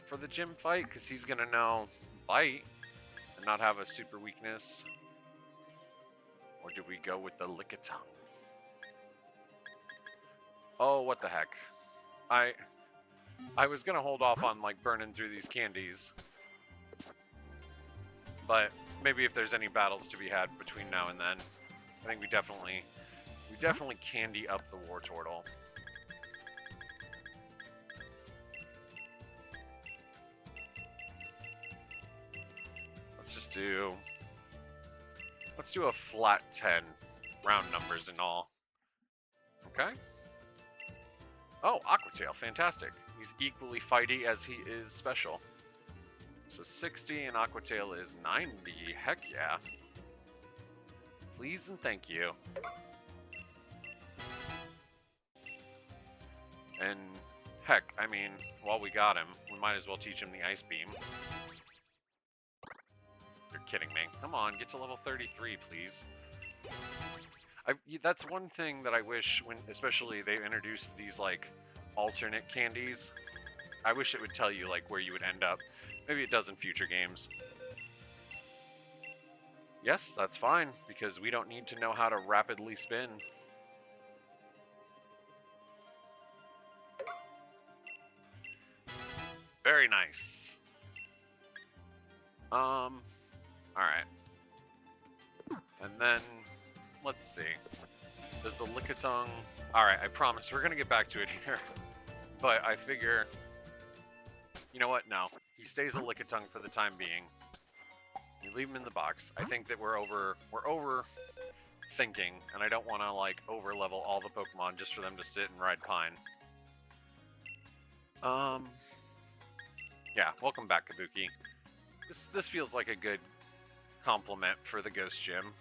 for the gym fight, because he's gonna know Bite and not have a super weakness. Or do we go with the Lickitung? Oh, what the heck. I was gonna hold off on, like, burning through these candies. But maybe if there's any battles to be had between now and then, I think we definitely candy up the Wartortle. Let's do a flat 10, round numbers and all. Okay. Oh, Aquatail, fantastic. He's equally fighty as he is special. So 60 and Aquatail is 90. Heck yeah. Please and thank you. And heck, I mean, while we got him, we might as well teach him the Ice Beam. You're kidding me. Come on, get to level 33, please. That's one thing that I wish, when especially they introduced these, like, alternate candies. I wish it would tell you, like, where you would end up. Maybe it does in future games. Yes, that's fine, because we don't need to know how to rapidly spin. Very nice. Alright. And then, let's see. Does the Lickitung... Alright, I promise, we're gonna get back to it here. But I figure... You know what? No. He stays a Lickitung for the time being. You leave him in the box. I think that we're over thinking, and I don't want to, like, over level all the Pokemon just for them to sit and ride Pine. Yeah, welcome back, Kabuki. This feels like a good compliment for the Ghost Gym.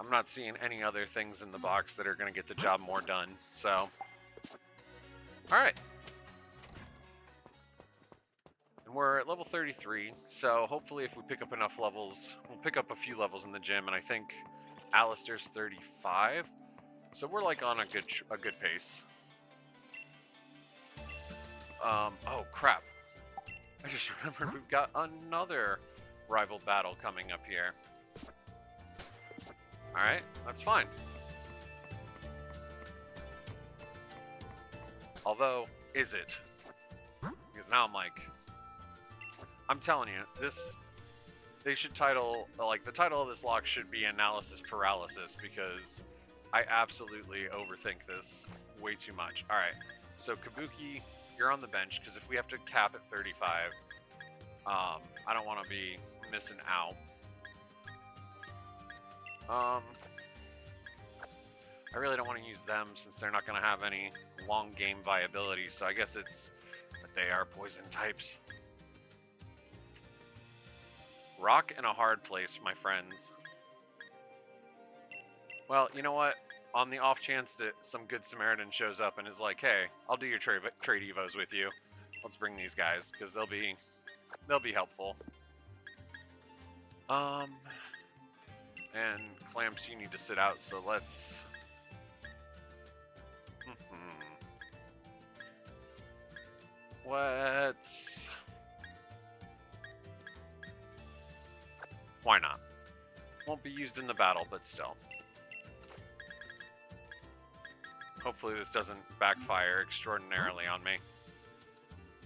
I'm not seeing any other things in the box that are going to get the job more done, so... Alright. And we're at level 33, so hopefully if we pick up enough levels, we'll pick up a few levels in the gym, and I think Alistair's 35, so we're, like, on a good pace. Oh, crap. I just remembered we've got another rival battle coming up here. Alright, that's fine. Although, is it? Because now I'm like... I'm telling you, they should title... Like, the title of this lock should be Analysis Paralysis, because I absolutely overthink this way too much. Alright, so Kabuki you're on the bench, because if we have to cap at 35, I don't want to be missing out. I really don't want to use them since they're not going to have any long game viability, so I guess it's that they are poison types. Rock in a hard place, my friends. Well, you know what? On the off chance that some good Samaritan shows up and is like, hey, I'll do your trade evos with you. Let's bring these guys, because they'll be helpful. And Clamps, you need to sit out, so let's... Let's... Why not? Won't be used in the battle, but still. Hopefully this doesn't backfire extraordinarily on me.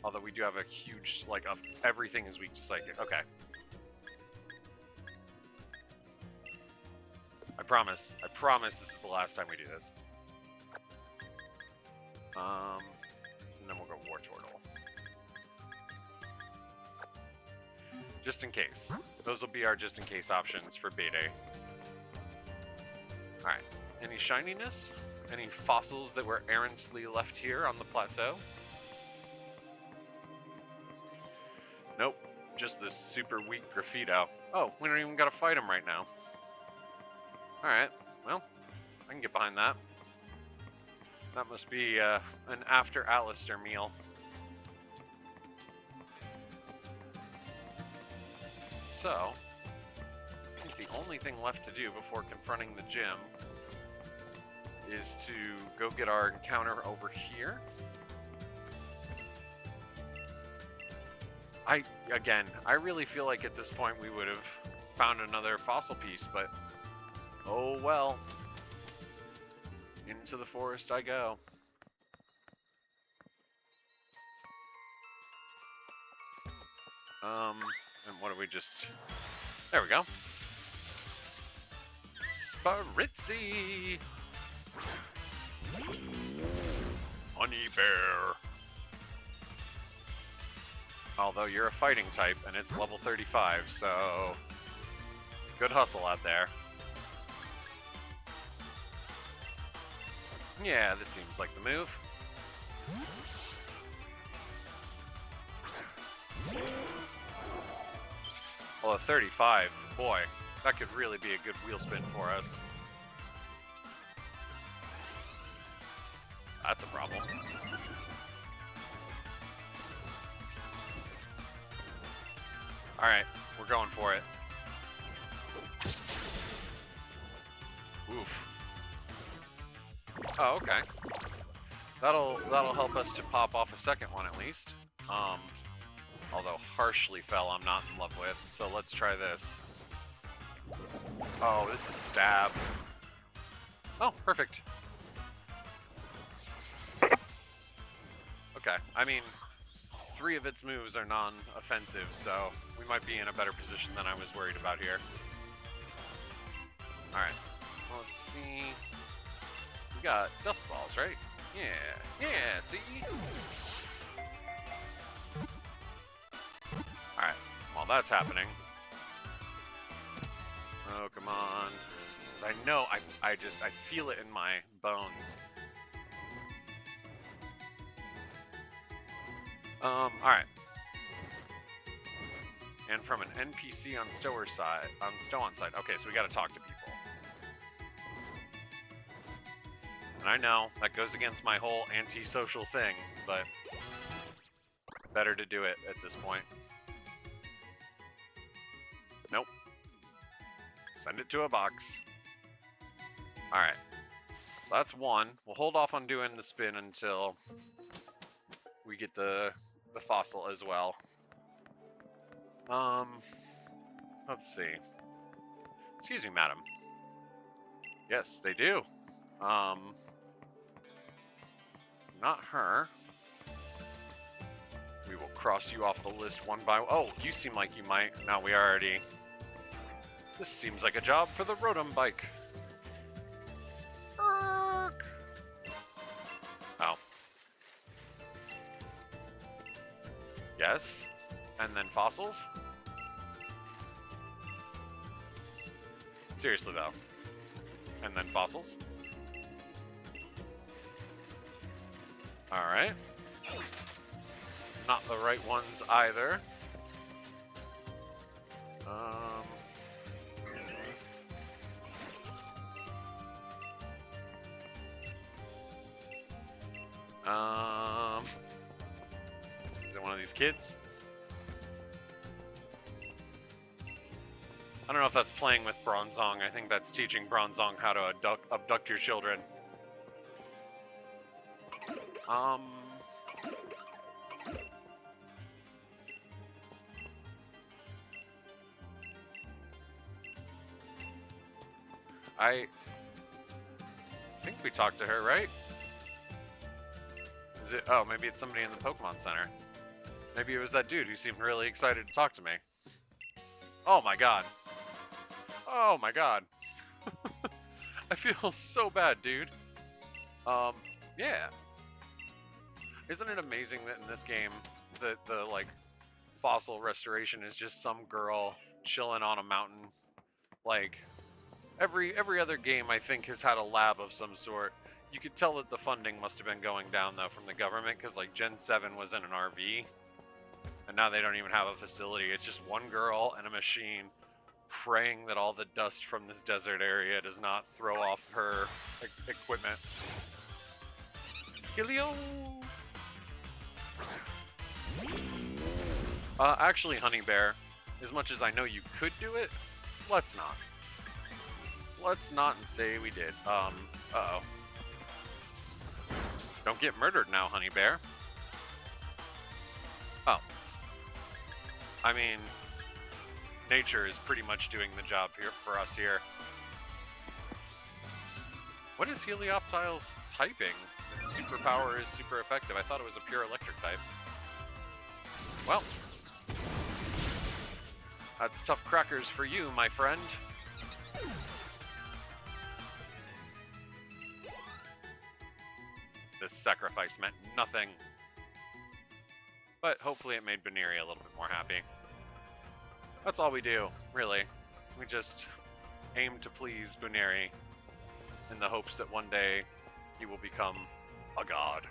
Although we do have a huge, like, everything is weak to Psychic. Okay. I promise this is the last time we do this. And then we'll go War Turtle. Just in case. Those will be our just in case options for beta. Alright. Any shininess? Any fossils that were errantly left here on the plateau? Nope. Just this super weak Graffito. Oh, we don't even gotta fight him right now. Alright. Well, I can get behind that. That must be an after Alistair meal. So, I think the only thing left to do before confronting the gym is to go get our encounter over here. I really feel like at this point we would have found another fossil piece, but oh well. Into the forest I go. And what do we just... There we go. Sparitzi! Honey Bear. Although you're a fighting type and it's level 35, so good hustle out there. Yeah, this seems like the move. Well, a 35, boy, that could really be a good wheel spin for us. That's a problem. Alright, we're going for it. Oof. Oh, okay. That'll help us to pop off a second one at least. Although harshly fell I'm not in love with, so let's try this. Oh, this is stab. Oh, perfect. Okay, I mean, 3 of its moves are non-offensive, so we might be in a better position than I was worried about here. Alright, well, let's see. We got Dust Balls, right? Yeah, see? Alright, while that's happening... Oh, come on. Because I know, I feel it in my bones. Alright. And from an NPC on Stowan's side. Okay, so we gotta talk to people. And I know, that goes against my whole antisocial thing, but better to do it at this point. Nope. Send it to a box. Alright. So that's 1. We'll hold off on doing the spin until we get the fossil as well. Let's see. Excuse me, madam. Yes, they do. Not her. We will cross you off the list one by one. Oh, you seem like you might. No, we already... This seems like a job for the Rotom bike. Erk. Oh. Yes. And then fossils? Seriously, though. And then fossils? Alright. Not the right ones either. Is it one of these kids? I don't know if that's playing with Bronzong. I think that's teaching Bronzong how to abduct your children. I think we talked to her, right? Is it? Oh, maybe it's somebody in the Pokemon Center. Maybe it was that dude who seemed really excited to talk to me. Oh my god. Oh my god. I feel so bad, dude. Yeah. Isn't it amazing that in this game, the like, fossil restoration is just some girl chilling on a mountain? Like, every other game, I think, has had a lab of some sort. You could tell that the funding must have been going down, though, from the government, because, like, Gen 7 was in an RV, and now they don't even have a facility. It's just one girl and a machine praying that all the dust from this desert area does not throw off her equipment. Helio! Actually, Honey Bear, as much as I know you could do it, let's not. Let's not and say we did. Uh-oh. Don't get murdered now, Honey Bear. Oh. I mean, nature is pretty much doing the job here for us here. What is Helioptile's typing? Its superpower is super effective. I thought it was a pure electric type. Well. That's tough crackers for you, my friend. This sacrifice meant nothing. But hopefully it made Baneri a little bit more happy. That's all we do, really. We just aim to please Baneri in the hopes that one day he will become a god.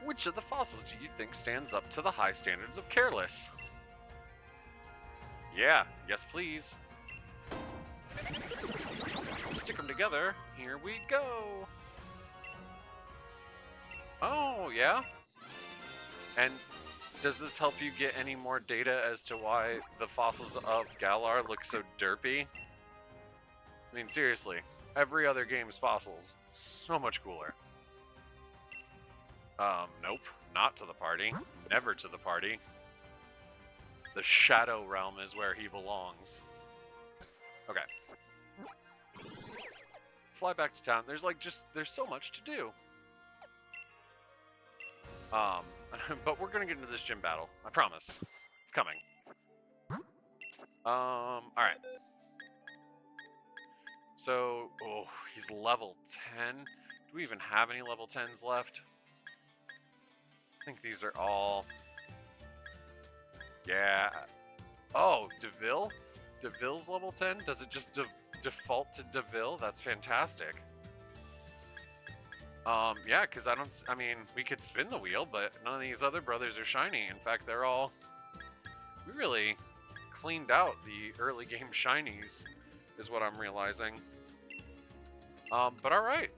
Which of the fossils do you think stands up to the high standards of careless? Yeah, yes please. Stick them together. Here we go. Oh, yeah? And does this help you get any more data as to why the fossils of Galar look so derpy? I mean, seriously, every other game's fossils, so much cooler. Nope, not to the party. Never to the party. The Shadow Realm is where he belongs. Okay. Fly back to town. There's there's so much to do. But we're gonna get into this gym battle. I promise. It's coming. Alright. So, oh, he's level 10. Do we even have any level 10s left? I think these are all... Yeah. Oh, DeVille? DeVille's level 10? Does it just default to DeVille? That's fantastic. Yeah, because I mean, we could spin the wheel, but none of these other brothers are shiny. In fact, they're all... We really cleaned out the early game shinies, is what I'm realizing. But alright.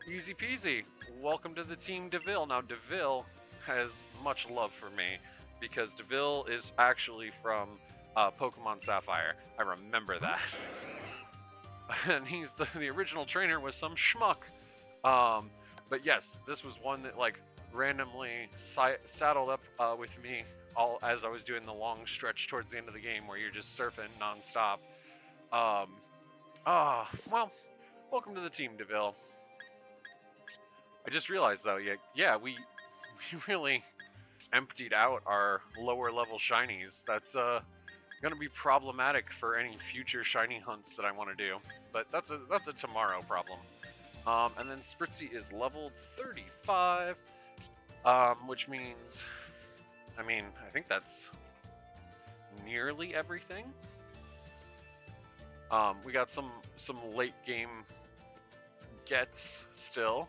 Easy peasy. Welcome to the team DeVille. Now, DeVille has much love for me, because DeVille is actually from Pokemon Sapphire. I remember that. And he's the original trainer was some schmuck. But yes, this was one that like randomly saddled up with me all as I was doing the long stretch towards the end of the game where you're just surfing nonstop. Well, welcome to the team, DeVille. I just realized though, yeah, we really emptied out our lower level shinies. That's gonna be problematic for any future shiny hunts that I want to do. But that's a tomorrow problem. And then Spritzy is leveled 35. Which means, I mean, I think that's nearly everything. We got some late game gets still,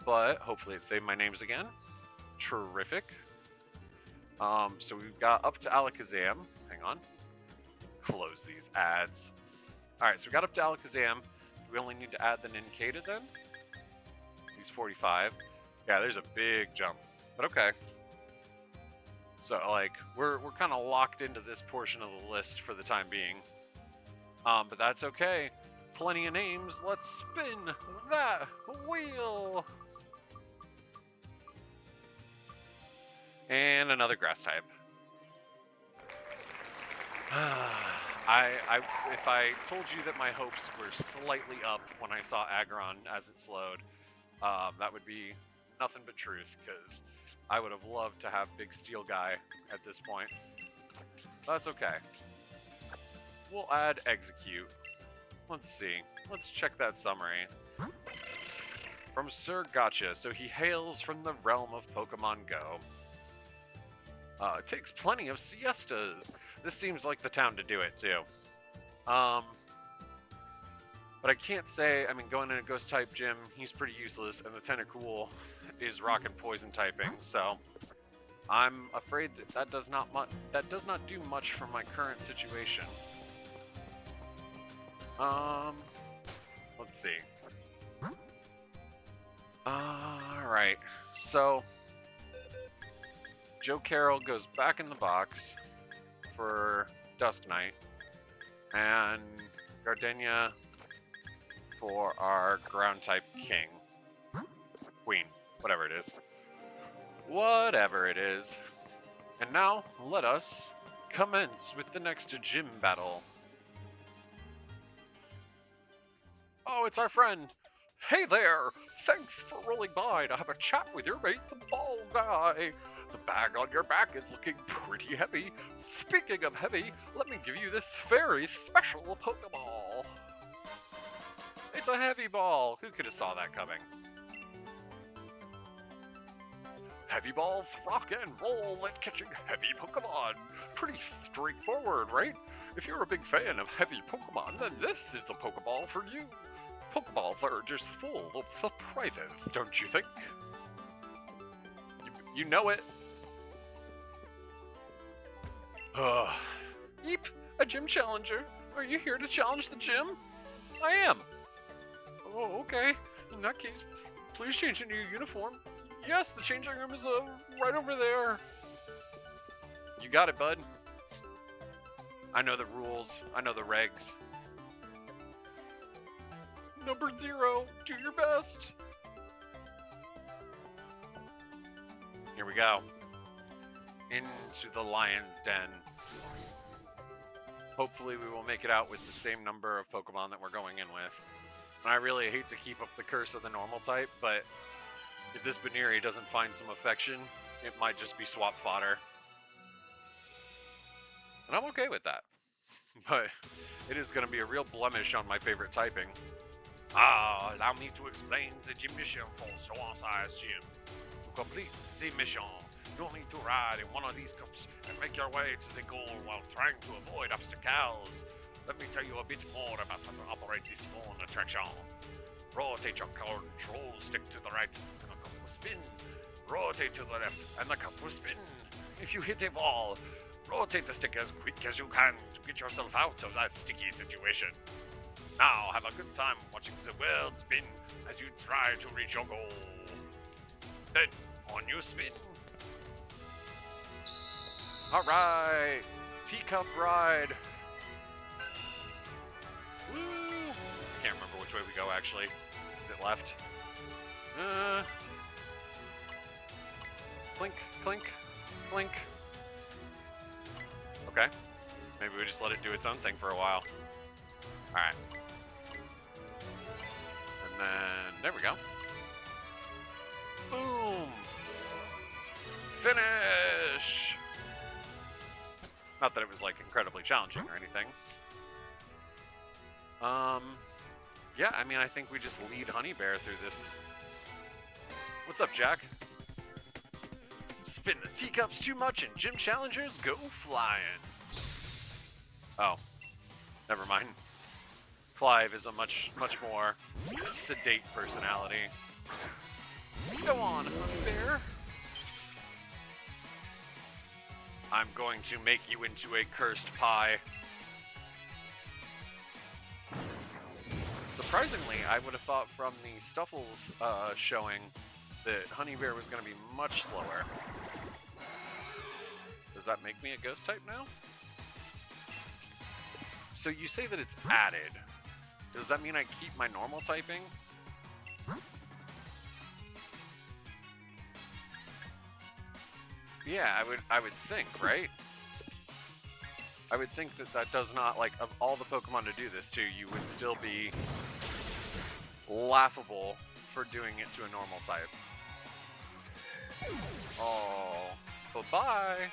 but hopefully it saved my names again. Terrific. So we've got up to Alakazam. Hang on. Close these ads. Alright, so we got up to Alakazam. Do we only need to add the Nincada then? He's 45. Yeah, there's a big jump. But okay. So, like, we're kind of locked into this portion of the list for the time being. But that's okay. Plenty of names. Let's spin that wheel. And another grass type. If I told you that my hopes were slightly up when I saw Aggron as it slowed, that would be nothing but truth, because I would have loved to have Big Steel Guy at this point. That's okay. We'll add Execute. Let's see. Let's check that summary. From Sir Gotcha. So he hails from the realm of Pokemon Go. It takes plenty of siestas. This seems like the town to do it, too. But I can't say, I mean, going in a Ghost type gym, he's pretty useless, and the Tentacool is Rock and Poison typing, so I'm afraid that does not do much for my current situation. Let's see. Alright, so Joe Carroll goes back in the box for Dusk Knight, and Gardenia for our ground type king. Queen, whatever it is. Whatever it is. And now, let us commence with the next gym battle. Oh, it's our friend. Hey there! Thanks for rolling by to have a chat with your mate, the ball guy. The bag on your back is looking pretty heavy. Speaking of heavy, let me give you this very special Pokeball. It's a heavy ball. Who could have saw that coming? Heavy balls rock and roll at catching heavy Pokemon. Pretty straightforward, right? If you're a big fan of heavy Pokemon, then this is a Pokeball for you. Pokeballs are just full of surprises, don't you think? You know it. Yeep, a gym challenger. Are you here to challenge the gym? I am. Oh, okay. In that case, please change into your uniform. Yes, the changing room is right over there. You got it, bud. I know the rules. I know the regs. Number 0, do your best. Here we go. Into the lion's den. Hopefully we will make it out with the same number of Pokemon that we're going in with. And I really hate to keep up the curse of the normal type, but if this Baneri doesn't find some affection, it might just be swap fodder. And I'm okay with that. But it is going to be a real blemish on my favorite typing. Allow me to explain the gym mission for Swan-Size Gym. To complete the mission, you'll need to ride in one of these cups and make your way to the goal while trying to avoid obstacles. Let me tell you a bit more about how to operate this phone attraction. Rotate your control stick to the right and the cup will spin. Rotate to the left and the cup will spin. If you hit a wall, rotate the stick as quick as you can to get yourself out of that sticky situation. Now have a good time watching the world spin as you try to reach your goal. Then, on you spin. Alright, teacup ride. Woo! I can't remember which way we go actually. Is it left? Clink, clink, clink. Okay. Maybe we just let it do its own thing for a while. Alright. And then, there we go. Boom! Finish! Not that it was, like, incredibly challenging or anything. Yeah, I mean, I think we just lead Honey Bear through this. What's up, Jack? Spin the teacups too much and gym challengers go flying. Oh, never mind. Clive is a much more sedate personality. Go on, honey bear. I'm going to make you into a cursed pie. Surprisingly, I would have thought from the Stuffles showing that Honey Bear was going to be much slower. Does that make me a ghost type now? So you say that it's added. Does that mean I keep my normal typing? Yeah, I would think, right? I would think that that does not, like, of all the Pokemon to do this to, you would still be laughable for doing it to a normal type. Oh, bye-bye.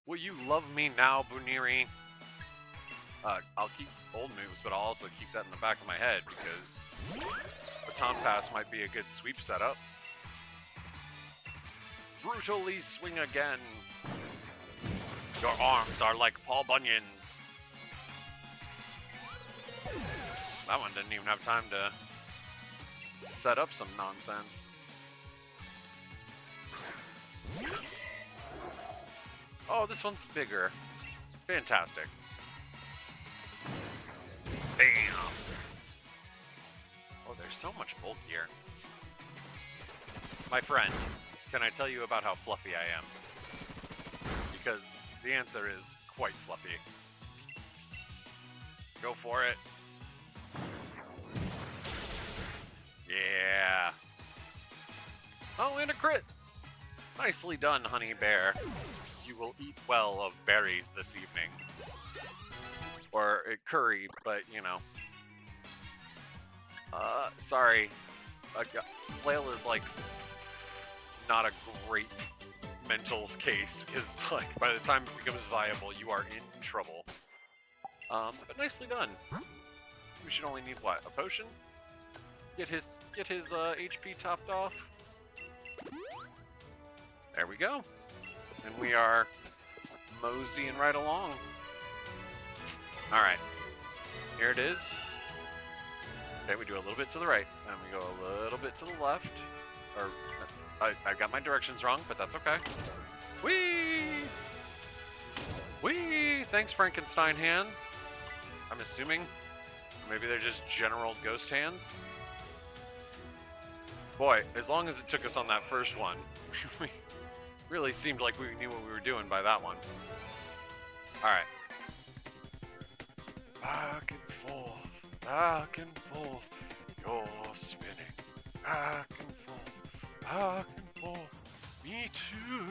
Will you love me now, Buniri? I'll keep old moves, but I'll also keep that in the back of my head, because Baton Pass might be a good sweep setup. Brutally swing again. Your arms are like Paul Bunyan's. That one didn't even have time to set up some nonsense. Oh, this one's bigger. Fantastic. Bam! Oh, they're so much bulkier. My friend, can I tell you about how fluffy I am? Because the answer is quite fluffy. Go for it. Yeah. Oh, and a crit. Nicely done, Honey Bear. You will eat well of berries this evening. Or curry, but you know. Sorry. Flail is like not a great mental case, because like by the time it becomes viable, you are in trouble. But nicely done. We should only need what? A potion? Get his HP topped off. There we go. And we are moseying right along. Alright. Here it is. Okay, we do a little bit to the right, and we go a little bit to the left. Or, I got my directions wrong, but that's okay. Whee! Whee! Thanks, Frankenstein hands. I'm assuming. Maybe they're just general ghost hands. Boy, as long as it took us on that first one, we really seemed like we knew what we were doing by that one. Alright. Back and forth, you're spinning. Back and forth, me too.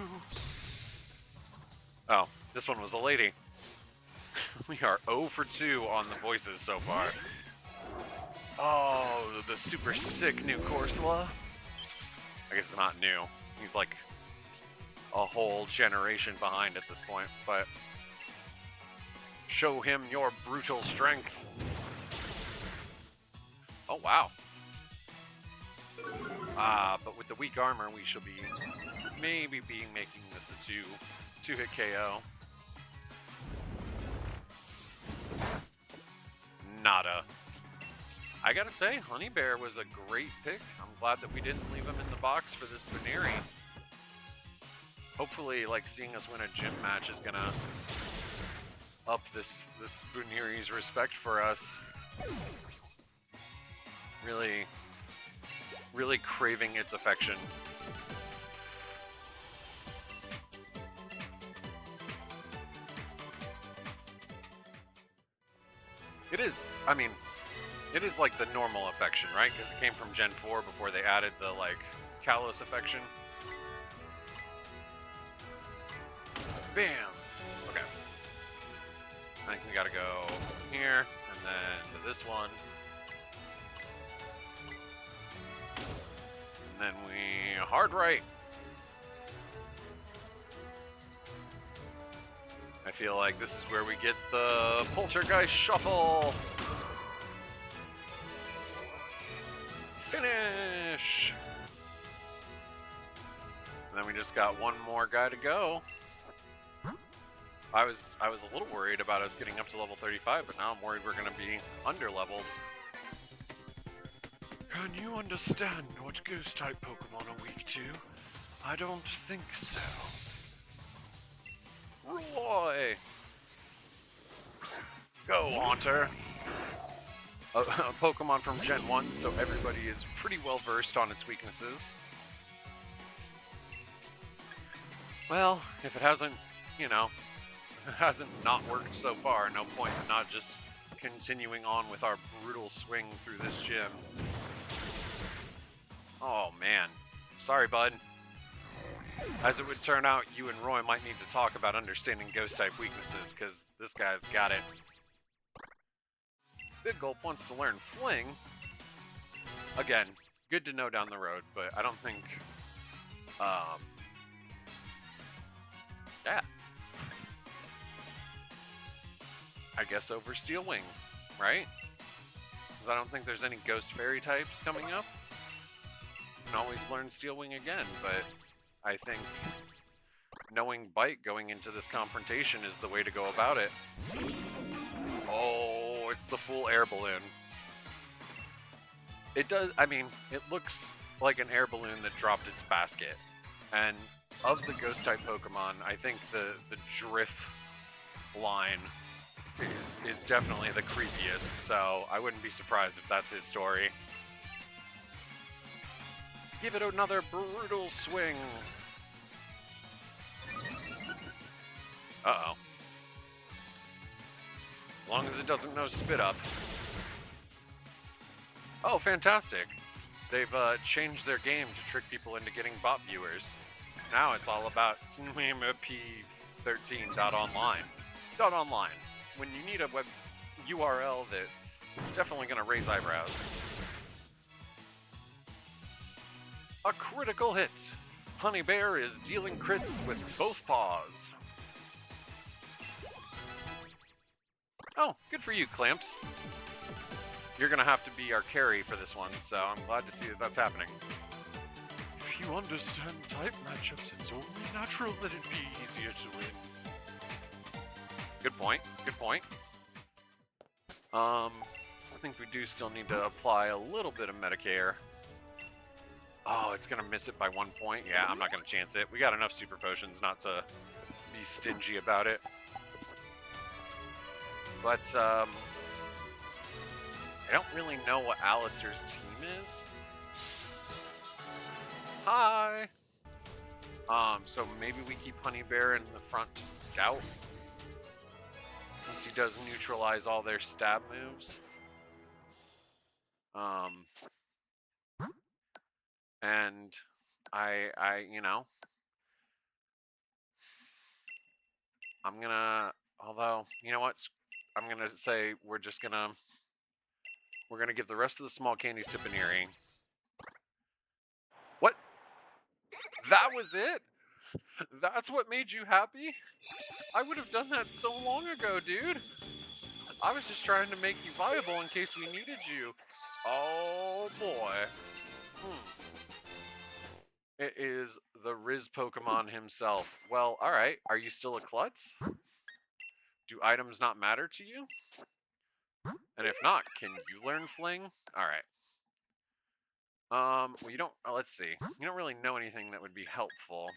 Oh, this one was a lady. We are 0 for 2 on the voices so far. Oh, the super sick new Corsola. I guess it's not new. He's like a whole generation behind at this point, but show him your brutal strength. Oh, wow. But with the weak armor, we should be maybe making this a two-hit KO. Nada. I gotta say, Honey Bear was a great pick. I'm glad that we didn't leave him in the box for this Buniri. Hopefully, like, seeing us win a gym match is gonna up this Buniri's respect for us. Really craving its affection. It is, I mean, it is like the normal affection, right? Because it came from Gen 4 before they added the, like, Kalos affection. Bam! Okay. I think we gotta go here, and then to this one. And then we hard right. I feel like this is where we get the Poltergeist Shuffle. Finish! then we just got one more guy to go. I was a little worried about us getting up to level 35, but now I'm worried we're going to be under-leveled. Can you understand what Ghost-type Pokemon are weak to? I don't think so. Roy! Go, Haunter! A Pokemon from Gen 1, so everybody is pretty well versed on its weaknesses. Well, if it hasn't, you know, it hasn't not worked so far, no point in not just continuing on with our brutal swing through this gym. Oh man, sorry bud. As it would turn out, you and Roy might need to talk about understanding Ghost-type weaknesses, because this guy's got it. Big Gulp wants to learn Fling. Again, good to know down the road, but I don't think, yeah. I guess over Steel Wing, right? Because I don't think there's any Ghost Fairy types coming up. You can always learn Steel Wing again, but I think knowing Bite going into this confrontation is the way to go about it. Oh, it's the full air balloon. It does, I mean, it looks like an air balloon that dropped its basket. And of the Ghost-type Pokemon, I think the Drift line is definitely the creepiest, so I wouldn't be surprised if that's his story. Give it another brutal swing. Uh-oh. As long as it doesn't know Spit Up. Oh, fantastic. They've changed their game to trick people into getting bot viewers. Now it's all about p13.online. .online. When you need a web URL that is definitely going to raise eyebrows. A critical hit. Honey Bear is dealing crits with both paws. Oh, good for you, Clamps. You're going to have to be our carry for this one, so I'm glad to see that that's happening. If you understand type matchups, it's only natural that it'd be easier to win. Good point, good point. I think we do still need to apply a little bit of Medicare. Oh, it's going to miss it by 1 point? Yeah, I'm not going to chance it. We got enough Super Potions not to be stingy about it. But, I don't really know what Alistair's team is. Hi! So maybe we keep Honey Bear in the front to scout. Since he does neutralize all their stab moves. And I, you know, I'm gonna, although, you know what, I'm gonna say we're gonna give the rest of the small candies to Baneri. What? That was it? That's what made you happy? I would have done that so long ago, dude. I was just trying to make you viable in case we needed you. Oh boy. It is the Riz Pokemon himself. Well, alright. Are you still a klutz? Do items not matter to you? And if not, can you learn Fling? Alright. Well, you don't... let's see. You don't really know anything that would be helpful.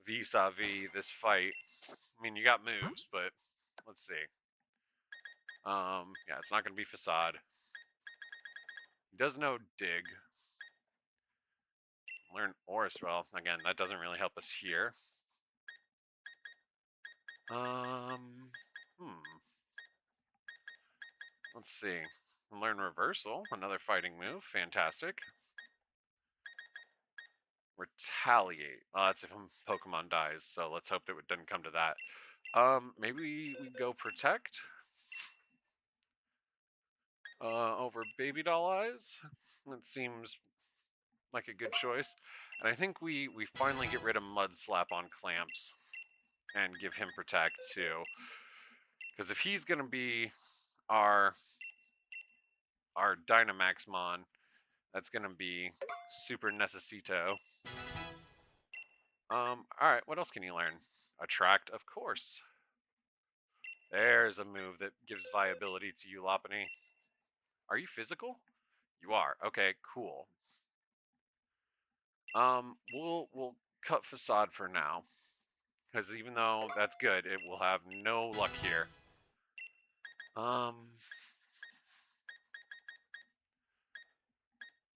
Vis-a-vis this fight. I mean, you got moves, but let's see. Yeah, it's not going to be Facade. He does know Dig. Learn Oris. Well, again, that doesn't really help us here. Let's see. Learn Reversal, another fighting move. Fantastic. Retaliate. That's if a Pokemon dies, so let's hope that it doesn't come to that. Maybe we go Protect? Over Baby Doll Eyes? That seems like a good choice. And I think we finally get rid of Mud Slap on Clamps and give him Protect too. Because if he's going to be our Dynamaxmon, That's gonna be super necessito. Alright, what else can you learn? Attract, of course. There's a move that gives viability to you, Lopunny. Are you physical? You are. Okay, cool. We'll cut facade for now. Because even though that's good, it will have no luck here. Oh,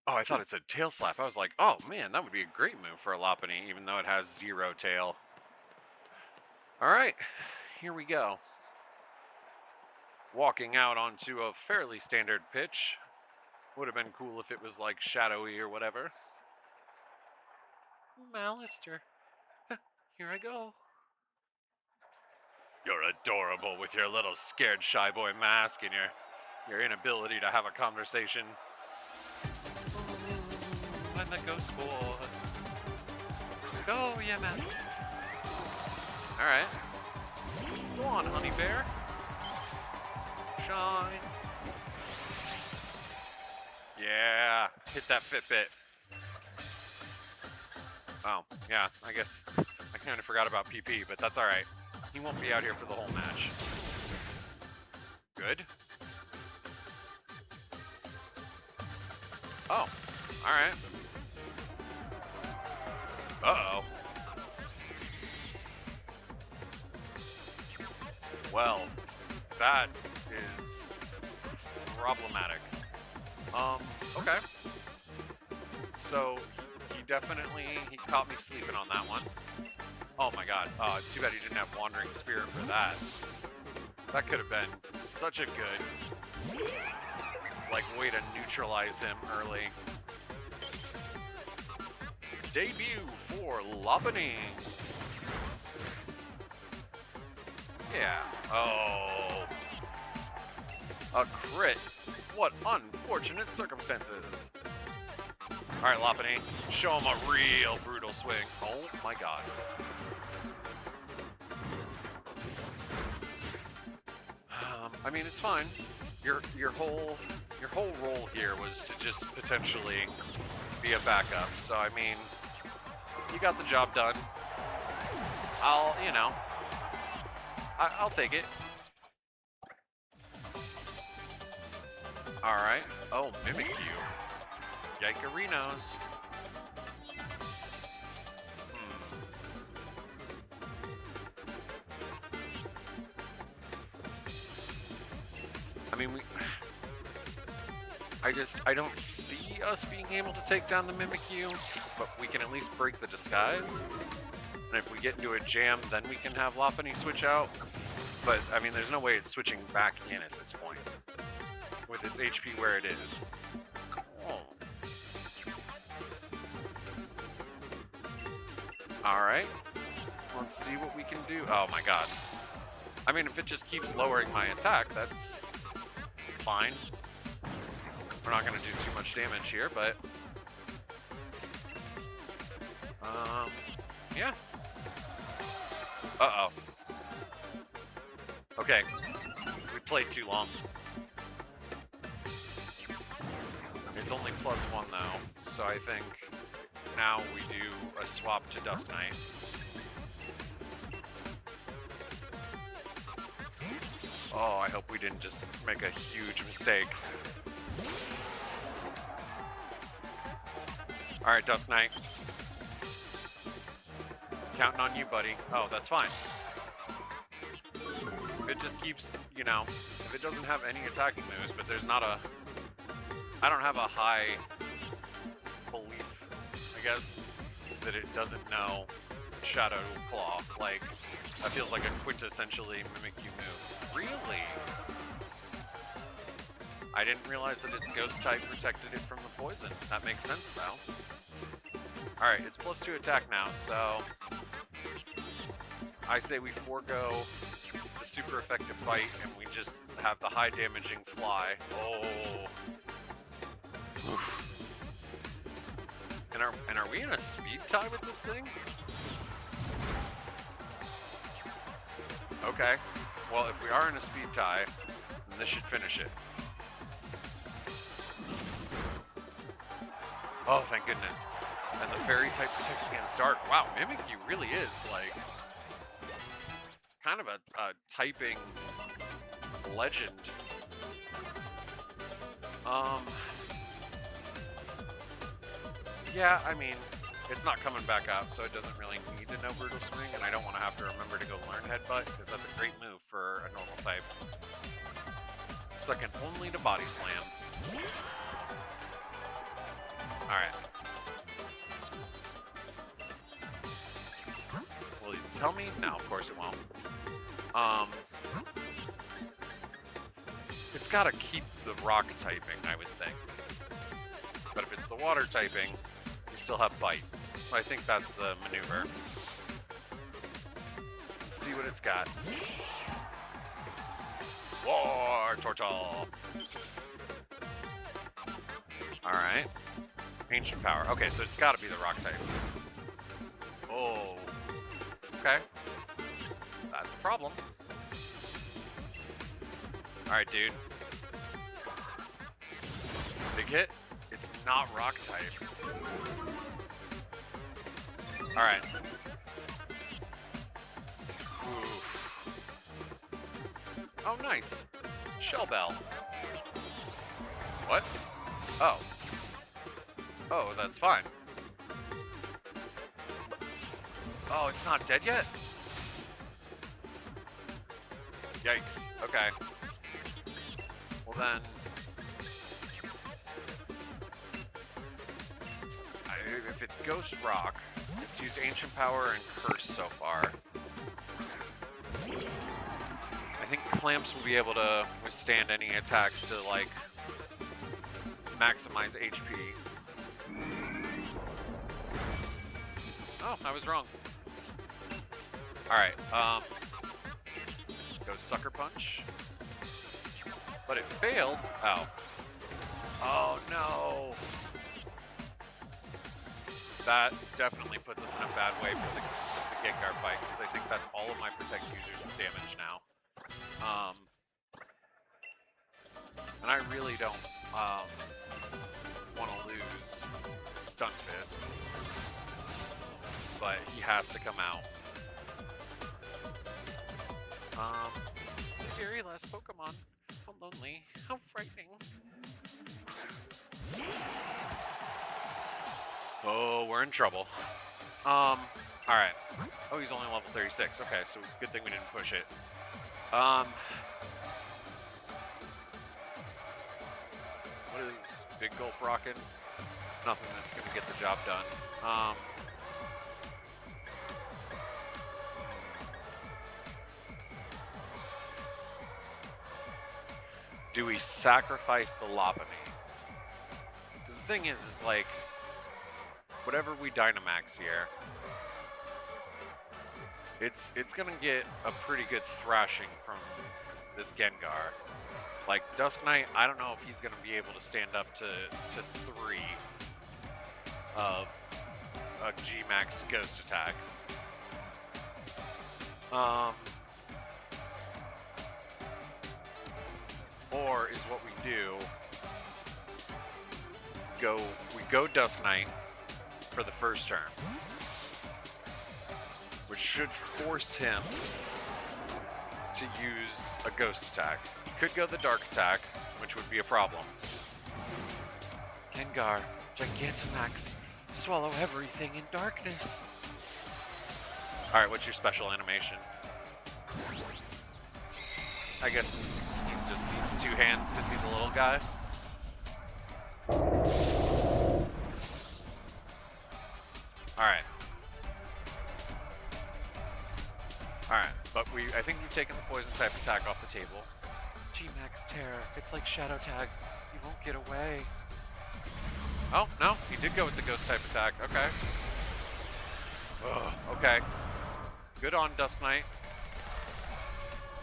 I thought it said tail slap. I was like, oh man, that would be a great move for a Lopunny, even though it has 0 tail. Alright, here we go. Walking out onto a fairly standard pitch. Would have been cool if it was like shadowy or whatever. Malister. Here I go. You're adorable with your little scared shy boy mask and your inability to have a conversation. I'm the ghost boy. Go, Yemis. Alright. Go on, honey bear. Shine. Yeah, hit that Fitbit. Oh, yeah, I guess I kind of forgot about PP, but that's alright. He won't be out here for the whole match. Good. Oh, alright. Uh-oh. Well, that is problematic. Okay. So, he caught me sleeping on that one. Oh my god. Oh, it's too bad he didn't have Wandering Spirit for that. That could have been such a good, like, way to neutralize him early. Debut for Lopunny. Yeah. Oh. A crit. What unfortunate circumstances. Alright, Lopunny. Show him a real brutal swing. Oh my god. I mean, it's fine. Your whole role here was to just potentially be a backup. So I mean, you got the job done. I'll take it. Alright. Oh, Mimikyu. Yikerinos. I mean, I don't see us being able to take down the Mimikyu, but we can at least break the disguise. And if we get into a jam, then we can have Lopunny switch out. But, I mean, there's no way it's switching back in at this point. With its HP where it is. Oh. Alright. Let's see what we can do. Oh my god. I mean, if it just keeps lowering my attack, that's fine. We're not going to do too much damage here, but... yeah. Uh-oh. Okay. We played too long. It's only +1 though, so I think now we do a swap to Dust Knight. Oh, I hope we didn't just make a huge mistake. Alright, Dust Knight. Counting on you, buddy. Oh, that's fine. If it just keeps, if it doesn't have any attacking moves, but there's not a... I don't have a high belief, I guess, that it doesn't know Shadow Claw. Like, that feels like a quintessentially Mimikyu move. Really? I didn't realize that its Ghost type protected it from the poison. That makes sense, though. Alright, it's +2 attack now, so... I say we forego the super effective bite, and we just have the high damaging fly. Oh... And are we in a speed tie with this thing? Okay. Well, if we are in a speed tie, then this should finish it. Oh, thank goodness. And the fairy type protects against dark. Wow, Mimikyu really is like kind of a typing legend. Yeah, I mean, it's not coming back out, so it doesn't really need to know Brutal Swing, and I don't want to have to remember to go learn Headbutt, because that's a great move for a normal type. Second only to Body Slam. Alright. Will you tell me? No, of course it won't. It's gotta keep the rock typing, I would think. But if it's the water typing, you still have Bite. So I think that's the maneuver. Let's see what it's got. War Tortal. Alright. Ancient Power. Okay, so it's gotta be the rock type. Oh. Okay. That's a problem. Alright, dude. Big hit. It's not rock type. Alright. Oh, nice. Shell Bell. What? Oh. Oh, that's fine. Oh, it's not dead yet? Yikes. Okay. Well then... if it's Ghost Rock, it's used Ancient Power and Curse so far. I think Clamps will be able to withstand any attacks to, like, maximize HP. Oh, I was wrong. Alright, go Sucker Punch. But it failed. Oh. Oh, no. That definitely puts us in a bad way for the Gengar fight, because I think that's all of my Protect users with damage now. And I really don't want to lose Stunfisk, but he has to come out. Scary last Pokemon. How lonely. How frightening. Oh, we're in trouble. Alright. Oh, he's only level 36. Okay, so good thing we didn't push it. What is Big Gulp rocking? Nothing that's gonna get the job done. Do we sacrifice the Lopunny? Because the thing is like, whatever we Dynamax here, it's gonna get a pretty good thrashing from this Gengar. Like, Dusk Knight, I don't know if he's gonna be able to stand up to 3 of a G-Max Ghost attack. Or is what we do, we go Dusk Knight for the first turn, which should force him to use a Ghost attack. He could go the Dark attack, which would be a problem. Gengar, Gigantamax, swallow everything in darkness. Alright, what's your special animation? I guess he just needs 2 hands because he's a little guy. Alright. Alright, but I think we've taken the poison type attack off the table. G-Max Terror, it's like Shadow Tag. You won't get away. Oh, no, he did go with the Ghost type attack. Okay. Ugh, okay. Good on Dusk Knight.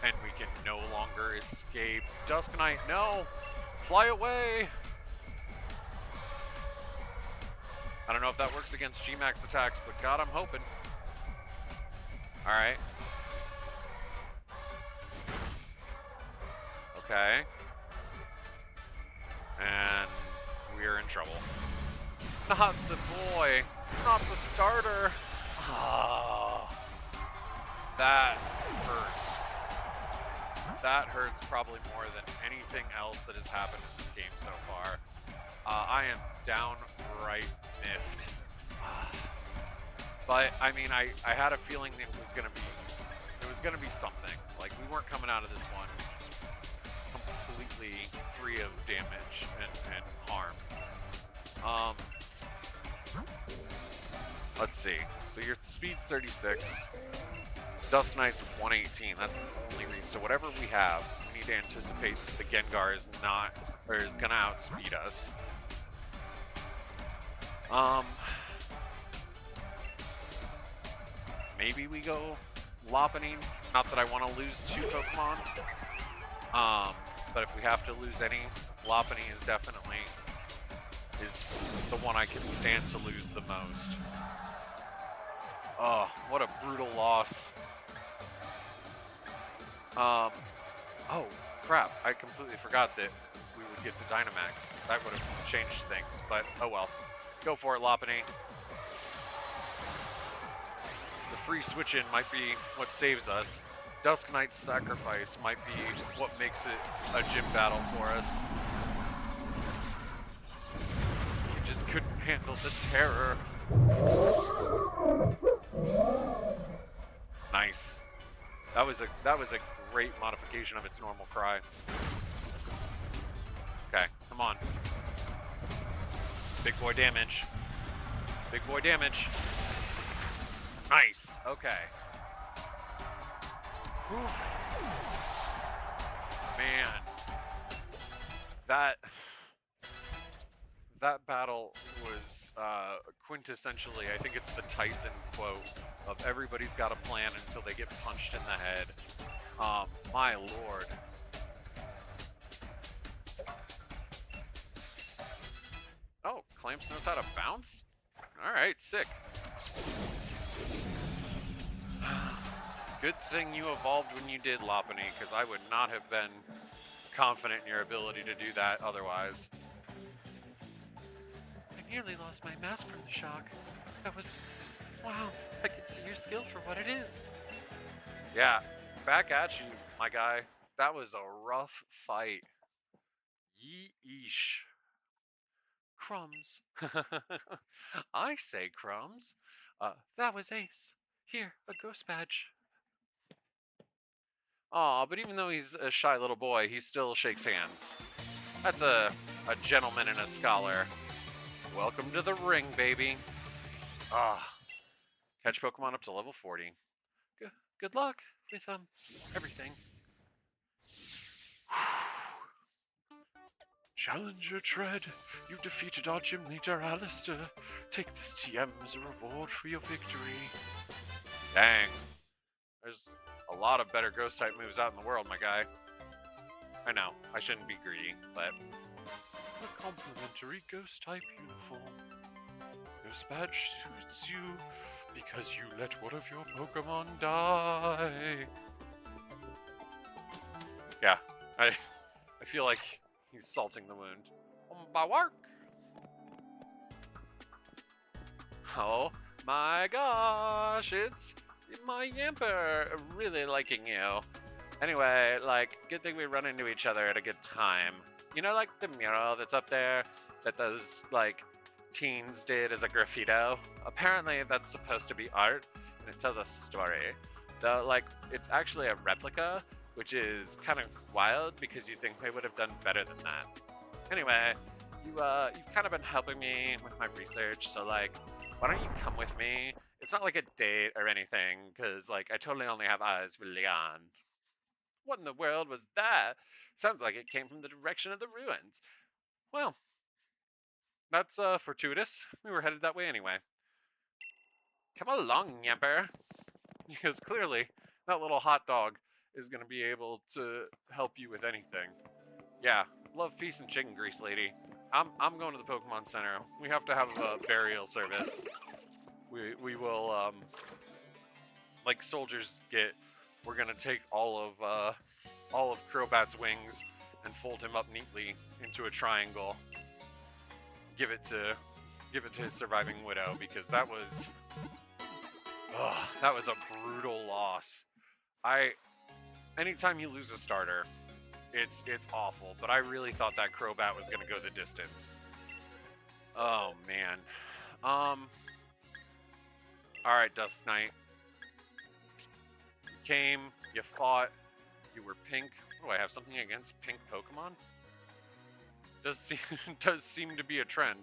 And we can no longer escape. Dusk Knight, no! Fly away! I don't know if that works against G-Max attacks, but God, I'm hoping. Alright. Okay. And we are in trouble. Not the boy. Not the starter. Ah, that hurts. That hurts probably more than anything else that has happened in this game so far. I am downright miffed. But I mean, I had a feeling it was gonna be something. Like, we weren't coming out of this one completely free of damage and harm. Let's see. So your speed's 36. Dusk Knight's 118. That's the only reason. So whatever we have, we need to anticipate that the Gengar is not, or is gonna outspeed us. Maybe we go Lopunny. Not that I want to lose 2 Pokemon. But if we have to lose any, Lopunny is definitely the one I can stand to lose the most. Oh, what a brutal loss. Oh, crap. I completely forgot that we would get the Dynamax. That would have changed things, but oh well. Go for it, Lopunny. The free switch-in might be what saves us. Dusk Knight's sacrifice might be what makes it a gym battle for us. We just couldn't handle the terror. Nice. That was a great modification of its normal cry. Okay, come on. Big boy damage. Big boy damage. Nice. Okay. Whew. Man. That battle was quintessentially, I think it's the Tyson quote of everybody's got a plan until they get punched in the head. My lord. Oh, Clamps knows how to bounce? Alright, sick. Good thing you evolved when you did, Lopunny, because I would not have been confident in your ability to do that otherwise. I nearly lost my mask from the shock. That was... wow, I could see your skill for what it is. Yeah, back at you, my guy. That was a rough fight. Yeesh. Crumbs. I say Crumbs. That was Ace. Here, a ghost badge. Aw, but even though he's a shy little boy, he still shakes hands. That's a gentleman and a scholar. Welcome to the ring, baby. Catch Pokemon up to level 40. Good luck with, everything. Challenger Tread, you've defeated our gym leader, Alistair. Take this TM as a reward for your victory. Dang. There's a lot of better Ghost-type moves out in the world, my guy. I know, I shouldn't be greedy, but... a complimentary Ghost-type uniform. Ghost badge suits you because you let one of your Pokemon die. Yeah, I feel like he's salting the wound. My work. Oh my gosh, it's my Yamper really liking you. Anyway, like, good thing we run into each other at a good time. You know, like the mural that's up there that those, like, teens did as a graffito? Apparently that's supposed to be art, and it tells a story. Though, like, it's actually a replica, which is kind of wild because you think they would have done better than that. Anyway, you've kind of been helping me with my research, so, like, why don't you come with me? It's not like a date or anything, because, like, I totally only have eyes for Leon. What in the world was that? Sounds like it came from the direction of the ruins. Well, that's fortuitous. We were headed that way anyway. Come along, Yamper. Because clearly, that little hot dog is going to be able to help you with anything. Yeah, love, peace, and chicken grease, lady. I'm going to the Pokemon Center. We have to have a burial service. We will, like soldiers get, we're going to take all of Crobat's wings and fold him up neatly into a triangle. Give it to give it to his surviving widow, because that was a brutal loss. Anytime you lose a starter, it's awful, but I really thought that Crobat was going to go the distance. Oh, man. Alright, Dusk Knight. You came, you fought, you were pink. Oh, I have something against pink Pokemon? Does seem to be a trend.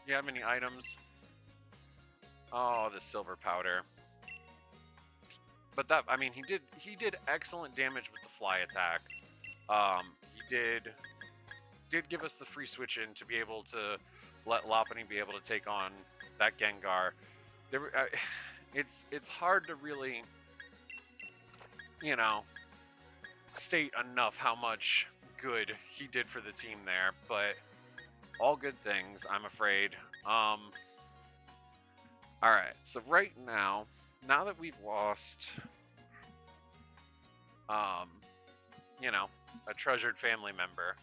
You have any items? Oh, the silver powder. But that, I mean, he did excellent damage with the fly attack. He did give us the free switch in to be able to let Lopunny be able to take on that Gengar. It's hard to really, you know, state enough how much good he did for the team there, but all good things, I'm afraid. Alright, so right now that we've lost, you know, a treasured family member,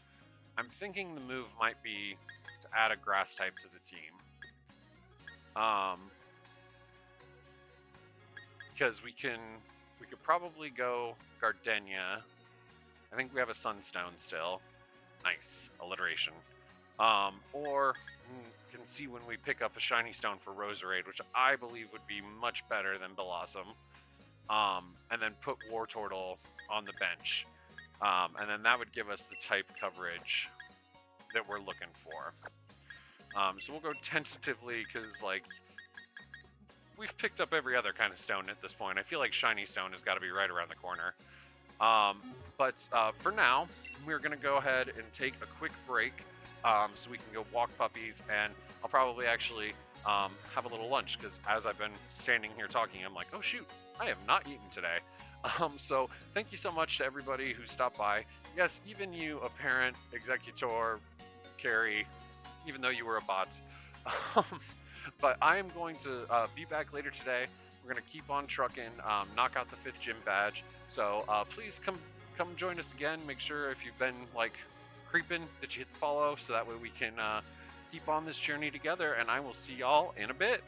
I'm thinking the move might be to add a grass type to the team. Because we could probably go Gardenia. I think we have a Sunstone still. Nice, alliteration. Or you can see when we pick up a Shiny Stone for Roserade, which I believe would be much better than Blossom. And then put Wartortle on the bench. And then that would give us the type coverage that we're looking for. So we'll go tentatively, because, like, we've picked up every other kind of stone at this point. I feel like Shiny Stone has got to be right around the corner. But for now, we're going to go ahead and take a quick break so we can go walk puppies, and I'll probably actually have a little lunch, because as I've been standing here talking, I'm like, oh shoot, I have not eaten today. So thank you so much to everybody who stopped by. Yes, even you, a parent, executor, Carrie, even though you were a bot. But I am going to be back later today. We're going to keep on trucking, knock out the 5th gym badge. So please come join us again. Make sure if you've been, like, creeping, that you hit the follow, so that way we can keep on this journey together. And I will see y'all in a bit.